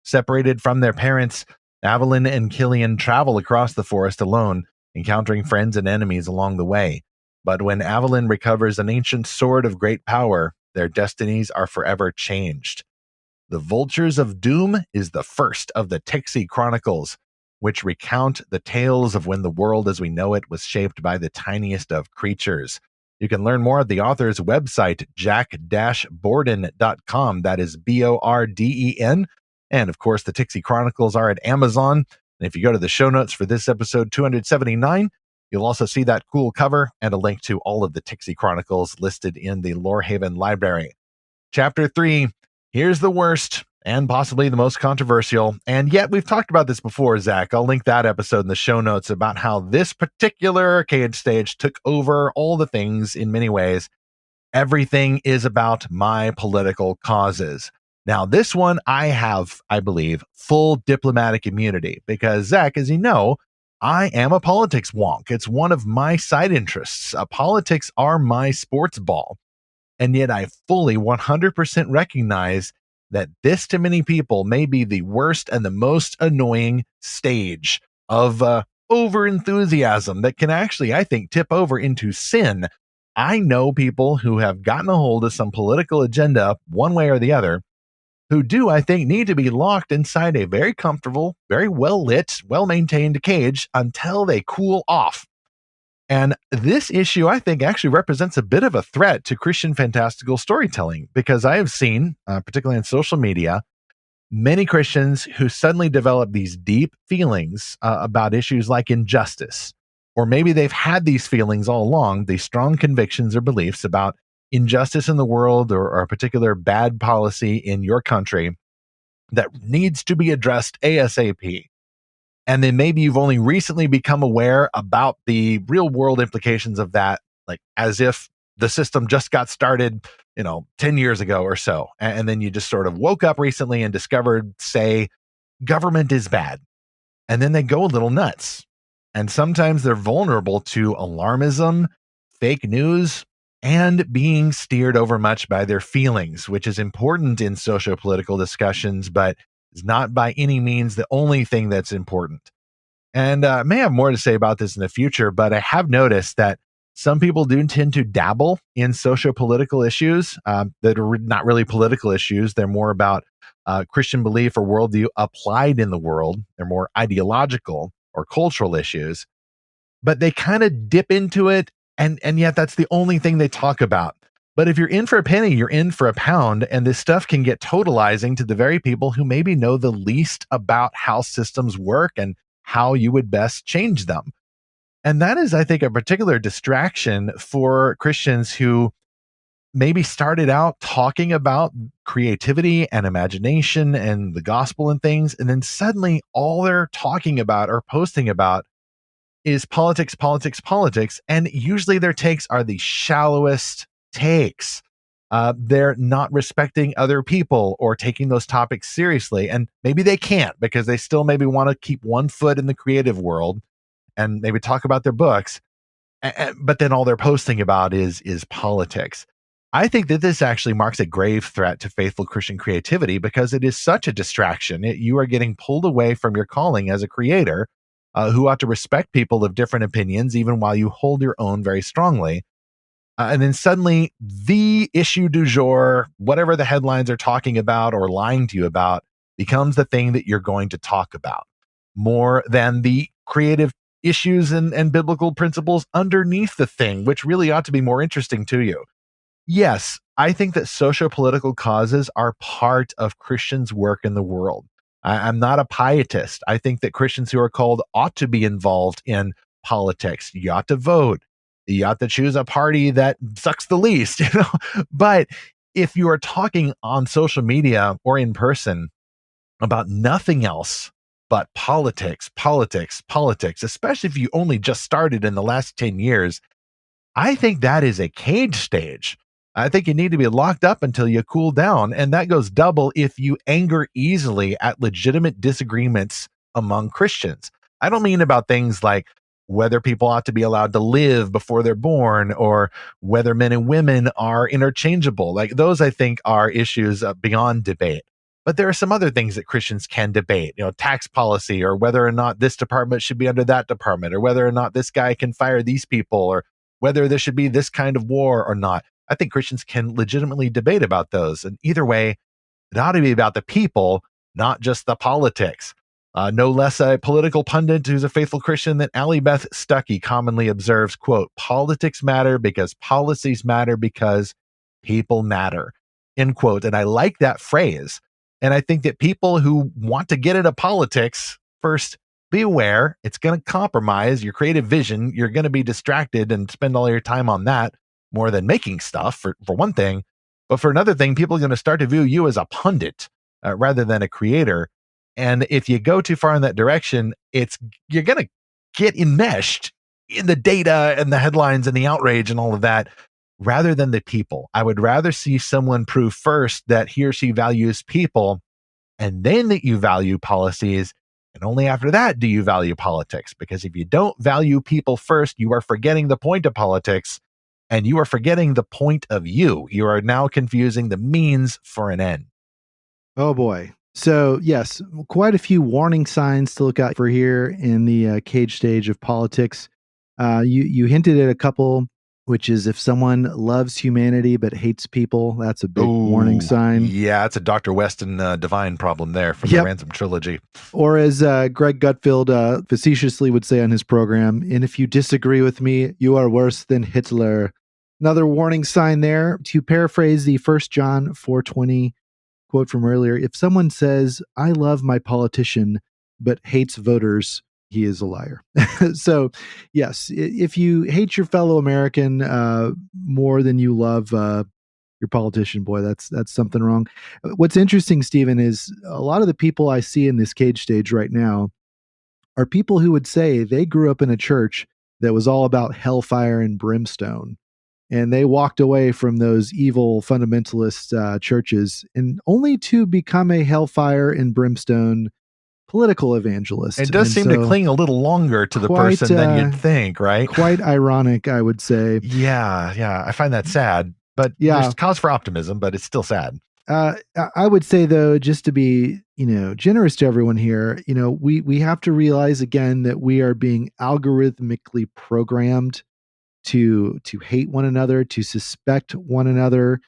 Separated from their parents, Avalyn and Killian travel across the forest alone, encountering friends and enemies along the way. But when Avalyn recovers an ancient sword of great power, their destinies are forever changed. The Vultures of Doom is the first of the Tixie Chronicles, which recount the tales of when the world as we know it was shaped by the tiniest of creatures. You can learn more at the author's website, jack-borden.com. That is Borden. And of course, the Tixie Chronicles are at Amazon. And if you go to the show notes for this episode 279, you'll also see that cool cover and a link to all of the Tixie Chronicles listed in the Lorehaven library. Chapter 3, here's the worst and possibly the most controversial. And yet we've talked about this before, Zach. I'll link that episode in the show notes about how this particular cage stage took over all the things in many ways. Everything is about my political causes. Now, this one I have, I believe, full diplomatic immunity because, Zach, as you know, I am a politics wonk. It's one of my side interests. Politics are my sports ball. And yet I fully 100% recognize that this to many people may be the worst and the most annoying stage of over-enthusiasm that can actually, I think, tip over into sin. I know people who have gotten a hold of some political agenda one way or the other who do, I think, need to be locked inside a very comfortable, very well-lit, well-maintained cage until they cool off. And this issue, I think, actually represents a bit of a threat to Christian fantastical storytelling, because I have seen, particularly on social media, many Christians who suddenly develop these deep feelings about issues like injustice, or maybe they've had these feelings all along, these strong convictions or beliefs about injustice in the world or a particular bad policy in your country that needs to be addressed ASAP. And then maybe you've only recently become aware about the real world implications of that, like as if the system just got started, 10 years ago or so. And then you just sort of woke up recently and discovered, say, government is bad. And then they go a little nuts. And sometimes they're vulnerable to alarmism, fake news, and being steered over much by their feelings, which is important in socio-political discussions, but is not by any means the only thing that's important. And I may have more to say about this in the future, but I have noticed that Some people do tend to dabble in socio-political issues that are not really political issues. They're more about Christian belief or worldview applied in the world. They're more ideological or cultural issues, but they kind of dip into it, and yet that's the only thing they talk about. But if you're in for a penny, you're in for a pound, and this stuff can get totalizing to the very people who maybe know the least about how systems work and how you would best change them. And that is, I think, a particular distraction for Christians who maybe started out talking about creativity and imagination and the gospel and things, and then suddenly all they're talking about or posting about is politics, politics, politics. And usually their takes are the shallowest takes. They're not respecting other people or taking those topics seriously. And maybe they can't because they still maybe want to keep one foot in the creative world and maybe talk about their books. But then all they're posting about is politics. I think that this actually marks a grave threat to faithful Christian creativity because it is such a distraction. You are getting pulled away from your calling as a creator who ought to respect people of different opinions, even while you hold your own very strongly. And then suddenly the issue du jour, whatever the headlines are talking about or lying to you about, becomes the thing that you're going to talk about more than the creative issues and biblical principles underneath the thing, which really ought to be more interesting to you. Yes, I think that socio-political causes are part of Christians' work in the world. I'm not a pietist. I think that Christians who are called ought to be involved in politics. You ought to vote. You ought to choose a party that sucks the least, But if you are talking on social media or in person about nothing else but politics, politics, politics, especially if you only just started in the last 10 years, I think that is a cage stage. I think you need to be locked up until you cool down. And that goes double if you anger easily at legitimate disagreements among Christians. I don't mean about things like whether people ought to be allowed to live before they're born or whether men and women are interchangeable. Like those, I think, are issues beyond debate. But there are some other things that Christians can debate, tax policy or whether or not this department should be under that department or whether or not this guy can fire these people or whether there should be this kind of war or not. I think Christians can legitimately debate about those. And either way, it ought to be about the people, not just the politics. No less a political pundit who's a faithful Christian than Allie Beth Stuckey commonly observes, quote, politics matter because policies matter because people matter, end quote. And I like that phrase. And I think that people who want to get into politics, first, be aware it's going to compromise your creative vision. You're going to be distracted and spend all your time on that more than making stuff, for one thing. But for another thing, people are going to start to view you as a pundit rather than a creator. And if you go too far in that direction, you're going to get enmeshed in the data and the headlines and the outrage and all of that rather than the people. I would rather see someone prove first that he or she values people and then that you value policies. And only after that do you value politics. Because if you don't value people first, you are forgetting the point of politics and you are forgetting the point of you. You are now confusing the means for an end. Oh boy. So yes, quite a few warning signs to look out for here in the cage stage of politics. You hinted at a couple, which is if someone loves humanity but hates people, that's a big warning sign. Yeah, it's a Dr. Weston Divine problem there from the Ransom trilogy. Or as Greg Gutfeld facetiously would say on his program, and if you disagree with me, you are worse than Hitler. Another warning sign there. To paraphrase the 1 John 4:20 quote from earlier, if someone says, I love my politician, but hates voters, he is a liar. So, yes, if you hate your fellow American more than you love your politician, boy, that's something wrong. What's interesting, Stephen, is a lot of the people I see in this cage stage right now are people who would say they grew up in a church that was all about hellfire and brimstone. And they walked away from those evil fundamentalist churches and only to become a hellfire and brimstone political evangelist. It does seem to cling a little longer to the person than you'd think, right? Quite ironic, I would say. Yeah. I find that sad, but there's cause for optimism, but it's still sad. I would say, though, just to be, generous to everyone here, we have to realize again that we are being algorithmically programmed to hate one another, to suspect one another,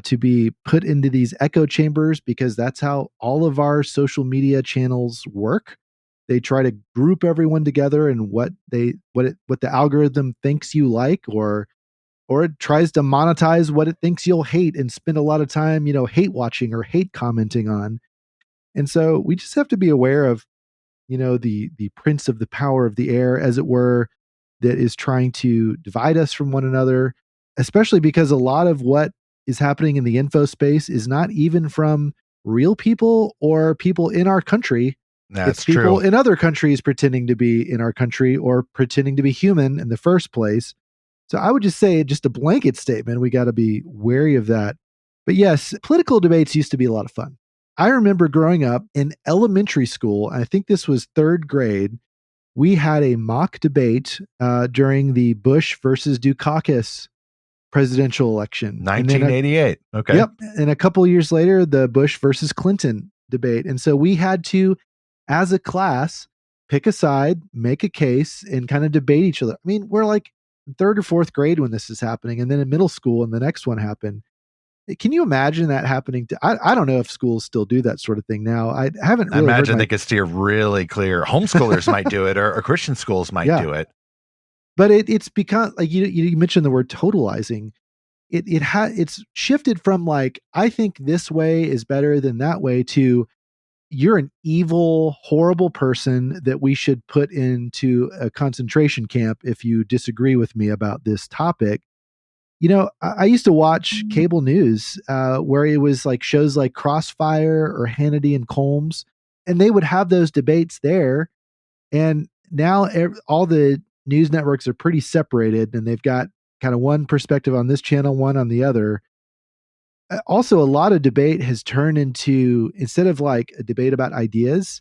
to be put into these echo chambers, because that's how all of our social media channels work. They try to group everyone together in what the algorithm thinks you like, or it tries to monetize what it thinks you'll hate and spend a lot of time, hate watching or hate commenting on. And so we just have to be aware of, the prince of the power of the air, as it were, that is trying to divide us from one another, especially because a lot of what is happening in the info space is not even from real people or people in our country. That's it's people true. in other countries pretending to be in our country or pretending to be human in the first place. So I would just say, just a blanket statement, we got to be wary of that. But yes, political debates used to be a lot of fun. I remember growing up in elementary school, I think this was 3rd grade, we had a mock debate during the Bush versus Dukakis presidential election. 1988. Okay. Yep. And a couple of years later, the Bush versus Clinton debate. And so we had to, as a class, pick a side, make a case, and kind of debate each other. I mean, we're like 3rd or 4th grade when this is happening. And then in middle school, and the next one happened. Can you imagine that happening? I don't know if schools still do that sort of thing now. I haven't really I imagine they could steer really clear. Homeschoolers might do it, or Christian schools might do it. But it's become, like you mentioned the word totalizing. It's shifted from like, I think this way is better than that way, to you're an evil, horrible person that we should put into a concentration camp if you disagree with me about this topic. I used to watch cable news where it was like shows like Crossfire or Hannity and Colmes, and they would have those debates there. And now all the news networks are pretty separated, and they've got kind of one perspective on this channel, one on the other. Also, a lot of debate has turned into, instead of like a debate about ideas,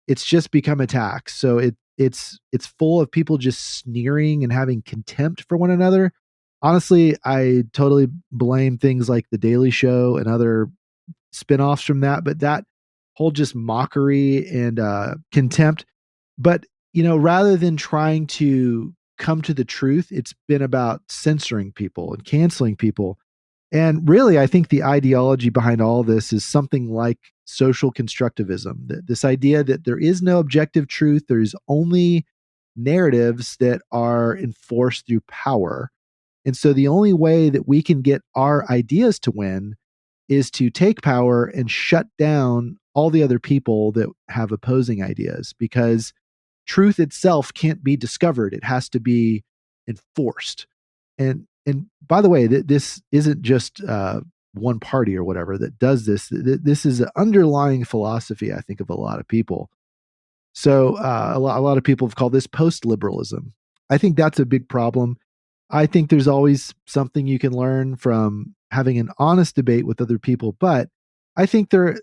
it's just become attacks. So it's full of people just sneering and having contempt for one another. Honestly, I totally blame things like The Daily Show and other spinoffs from that, but that whole just mockery and contempt. But, rather than trying to come to the truth, it's been about censoring people and canceling people. And really, I think the ideology behind all this is something like social constructivism, this idea that there is no objective truth. There's only narratives that are enforced through power. And so the only way that we can get our ideas to win is to take power and shut down all the other people that have opposing ideas, because truth itself can't be discovered. It has to be enforced. And by the way, this isn't just one party or whatever that does this. This is an underlying philosophy, I think, of a lot of people. So a lot of people have called this post-liberalism. I think that's a big problem. I think there's always something you can learn from having an honest debate with other people, but I think the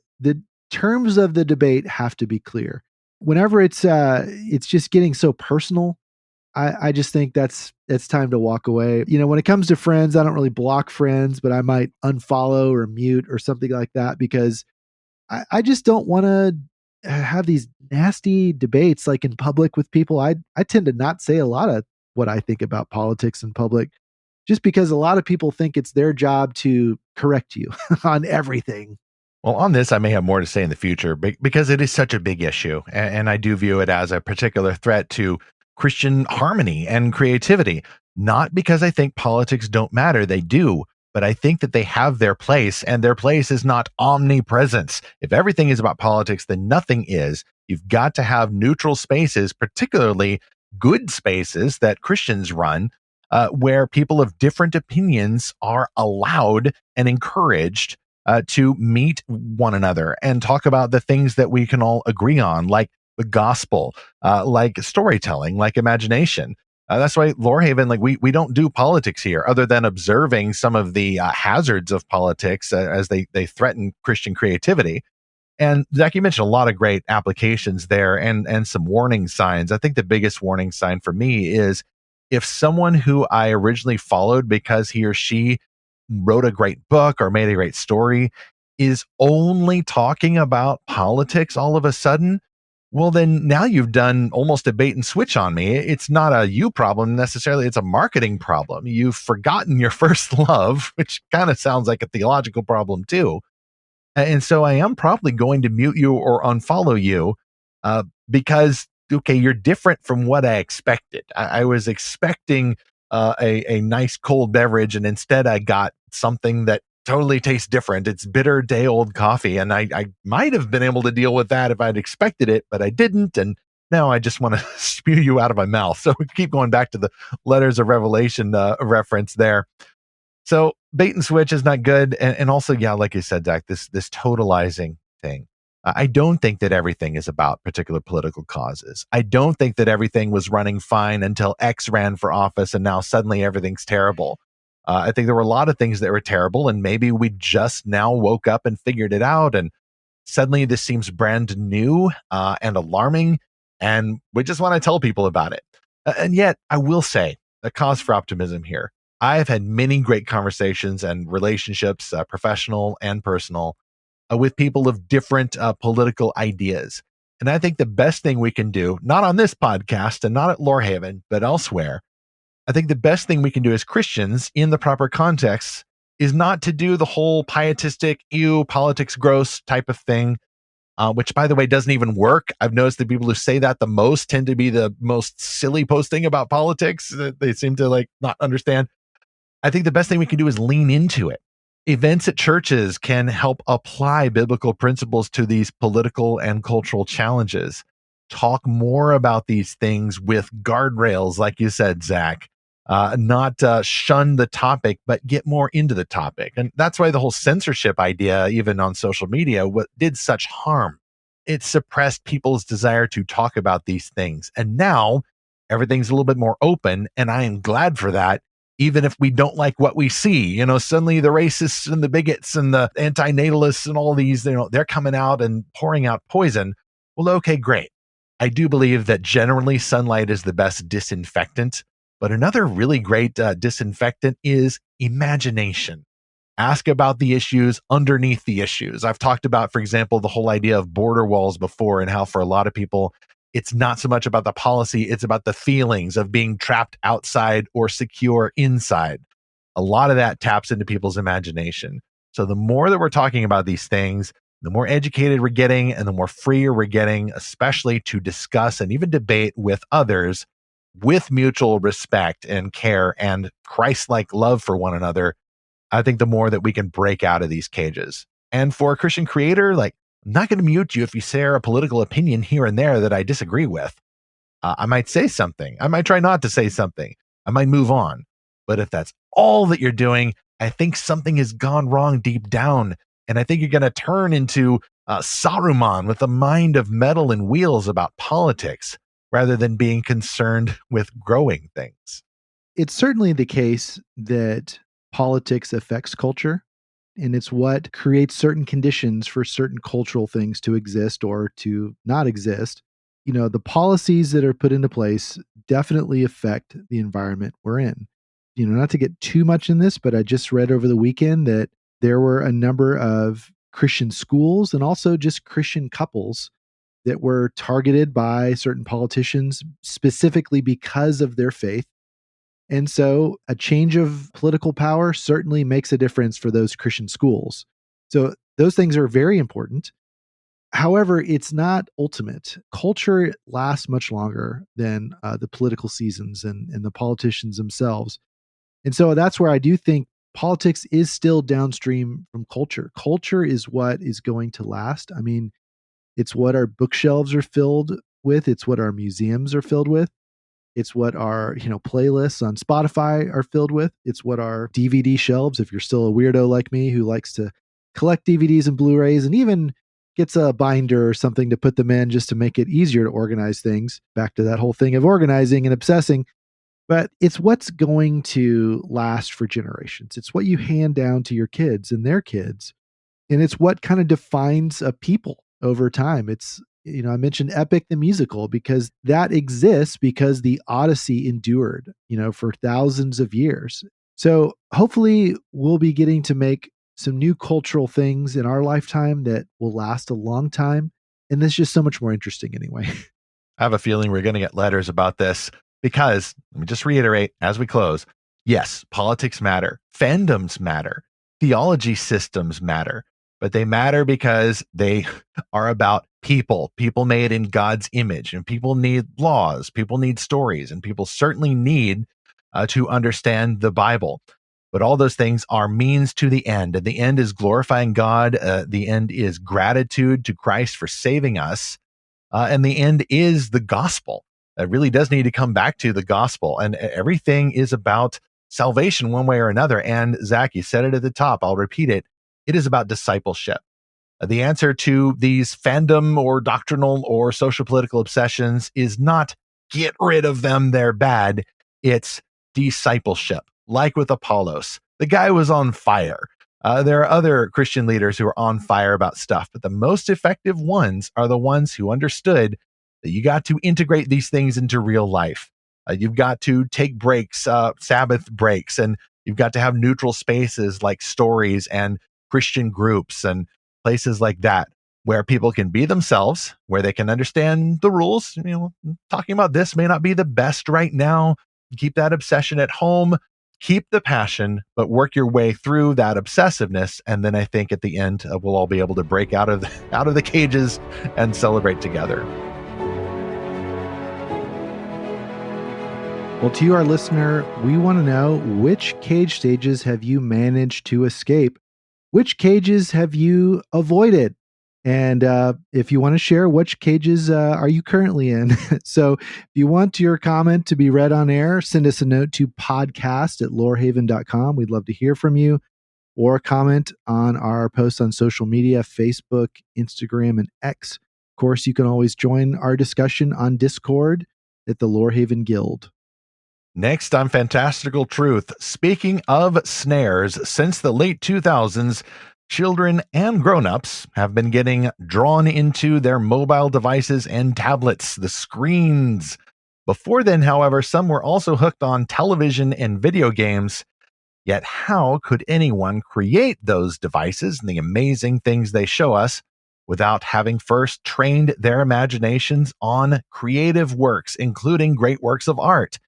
terms of the debate have to be clear. Whenever it's just getting so personal, I just think that's time to walk away. When it comes to friends, I don't really block friends, but I might unfollow or mute or something like that, because I just don't want to have these nasty debates like in public with people. I tend to not say a lot of what I think about politics in public, just because a lot of people think it's their job to correct you on everything. Well, on this, I may have more to say in the future, because it is such a big issue. And I do view it as a particular threat to Christian harmony and creativity. Not because I think politics don't matter, they do, but I think that they have their place, and their place is not omnipresence. If everything is about politics, then nothing is. You've got to have neutral spaces, particularly good spaces that Christians run, where people of different opinions are allowed and encouraged to meet one another and talk about the things that we can all agree on, like the gospel, like storytelling, like imagination. That's why Lorehaven, like we don't do politics here, other than observing some of the hazards of politics as they threaten Christian creativity. And Zach, you mentioned a lot of great applications there and some warning signs. I think the biggest warning sign for me is if someone who I originally followed because he or she wrote a great book or made a great story is only talking about politics all of a sudden, Well, then now you've done almost a bait and switch on me. It's not a you problem necessarily. It's a marketing problem. You've forgotten your first love, which kind of sounds like a theological problem too. And so I am probably going to mute you or unfollow you because, okay, you're different from what I expected. I was expecting a nice cold beverage, and instead I got something that totally tastes different. It's bitter day old coffee. And I might have been able to deal with that if I'd expected it, but I didn't. And now I just want to spew you out of my mouth. So we keep going back to the letters of Revelation reference there. So bait and switch is not good. And also, yeah, like you said, Zach, this totalizing thing. I don't think that everything is about particular political causes. I don't think that everything was running fine until X ran for office and now suddenly everything's terrible. I think there were a lot of things that were terrible, and maybe we just now woke up and figured it out, and suddenly this seems brand new and alarming, and we just want to tell people about it. And yet, I will say, a cause for optimism here. I've had many great conversations and relationships, professional and personal, with people of different political ideas. And I think the best thing we can do, not on this podcast and not at Lorehaven, but elsewhere, I think the best thing we can do as Christians in the proper context is not to do the whole pietistic, ew, politics gross type of thing, which, by the way, doesn't even work. I've noticed the people who say that the most tend to be the most silly posting about politics. They seem to not understand. I think the best thing we can do is lean into it. Events at churches can help apply biblical principles to these political and cultural challenges. Talk more about these things with guardrails, like you said, Zach. Not shun the topic, but get more into the topic. And that's why the whole censorship idea, even on social media, did such harm. It suppressed people's desire to talk about these things. And now everything's a little bit more open, and I am glad for that. Even if we don't like what we see, suddenly the racists and the bigots and the antinatalists and all these, they're coming out and pouring out poison. Well, okay, great. I do believe that generally sunlight is the best disinfectant. But another really great disinfectant is imagination. Ask about the issues underneath the issues. I've talked about, for example, the whole idea of border walls before, and how for a lot of people, it's not so much about the policy, it's about the feelings of being trapped outside or secure inside. A lot of that taps into people's imagination. So the more that we're talking about these things, the more educated we're getting and the more freer we're getting, especially to discuss and even debate with others with mutual respect and care and Christ-like love for one another. I think the more that we can break out of these cages. And for a Christian creator, I'm not going to mute you if you share a political opinion here and there that I disagree with. I might say something. I might try not to say something. I might move on. But if that's all that you're doing, I think something has gone wrong deep down. And I think you're going to turn into Saruman with a mind of metal and wheels about politics, rather than being concerned with growing things. It's certainly the case that politics affects culture, and it's what creates certain conditions for certain cultural things to exist or to not exist. The policies that are put into place definitely affect the environment we're in. Not to get too much in this, but I just read over the weekend that there were a number of Christian schools and also just Christian couples that were targeted by certain politicians specifically because of their faith. And so a change of political power certainly makes a difference for those Christian schools. So those things are very important. However, it's not ultimate. Culture lasts much longer than the political seasons and the politicians themselves. And so that's where I do think politics is still downstream from culture. Culture is what is going to last. I mean, it's what our bookshelves are filled with. It's what our museums are filled with. It's what our, playlists on Spotify are filled with. It's what our DVD shelves, if you're still a weirdo like me who likes to collect DVDs and Blu-rays and even gets a binder or something to put them in just to make it easier to organize things. Back to that whole thing of organizing and obsessing. But it's what's going to last for generations. It's what you hand down to your kids and their kids. And it's what kind of defines a people over time. It's, I mentioned Epic the musical because that exists because the Odyssey endured, for thousands of years. So hopefully we'll be getting to make some new cultural things in our lifetime that will last a long time. And that's just so much more interesting anyway. I have a feeling we're going to get letters about this because, let me just reiterate as we close, yes, politics matter, fandoms matter, theology systems matter, but they matter because they are about people made in God's image, and people need laws, people need stories, and people certainly need to understand the Bible. But all those things are means to the end, and the end is glorifying God. The end is gratitude to Christ for saving us. And the end is the gospel. It really does need to come back to the gospel. And everything is about salvation one way or another. And Zach, you said it at the top. I'll repeat it. It is about discipleship. The answer to these fandom or doctrinal or social political obsessions is not get rid of them, they're bad. It's discipleship, like with Apollos. The guy was on fire. There are other Christian leaders who are on fire about stuff, but the most effective ones are the ones who understood that you got to integrate these things into real life. You've got to take breaks, Sabbath breaks, and you've got to have neutral spaces like stories and Christian groups and places like that where people can be themselves, where they can understand the rules. Talking about this may not be the best right now. Keep that obsession at home. Keep the passion, but work your way through that obsessiveness. And then I think at the end, we'll all be able to break out of the cages and celebrate together. Well, to you, our listener, we want to know, which cage stages have you managed to escape? Which cages have you avoided? And if you want to share, which cages are you currently in? So if you want your comment to be read on air, send us a note to podcast@lorehaven.com. We'd love to hear from you, or comment on our posts on social media, Facebook, Instagram, and X. Of course, you can always join our discussion on Discord at the Lorehaven Guild. Next on Fantastical Truth, speaking of snares, since the late 2000s, children and grown-ups have been getting drawn into their mobile devices and tablets, the screens. Before then, however, some were also hooked on television and video games. Yet how could anyone create those devices and the amazing things they show us without having first trained their imaginations on creative works, including great works of art?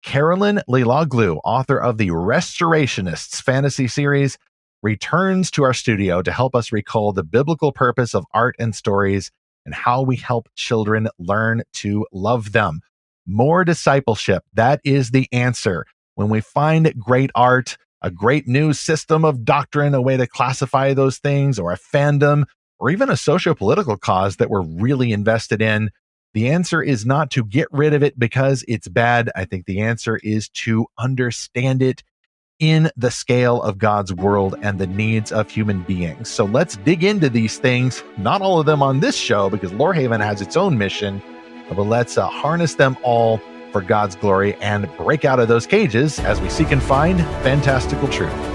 Carolyn Leiloglu, author of the Restorationists fantasy series, returns to our studio to help us recall the biblical purpose of art and stories and how we help children learn to love them. More discipleship. That is the answer. When we find great art, a great new system of doctrine, a way to classify those things, or a fandom, or even a socio-political cause that we're really invested in, the answer is not to get rid of it because it's bad. I think the answer is to understand it in the scale of God's world and the needs of human beings. So let's dig into these things, not all of them on this show because Lorehaven has its own mission, but let's harness them all for God's glory and break out of those cages as we seek and find fantastical truth.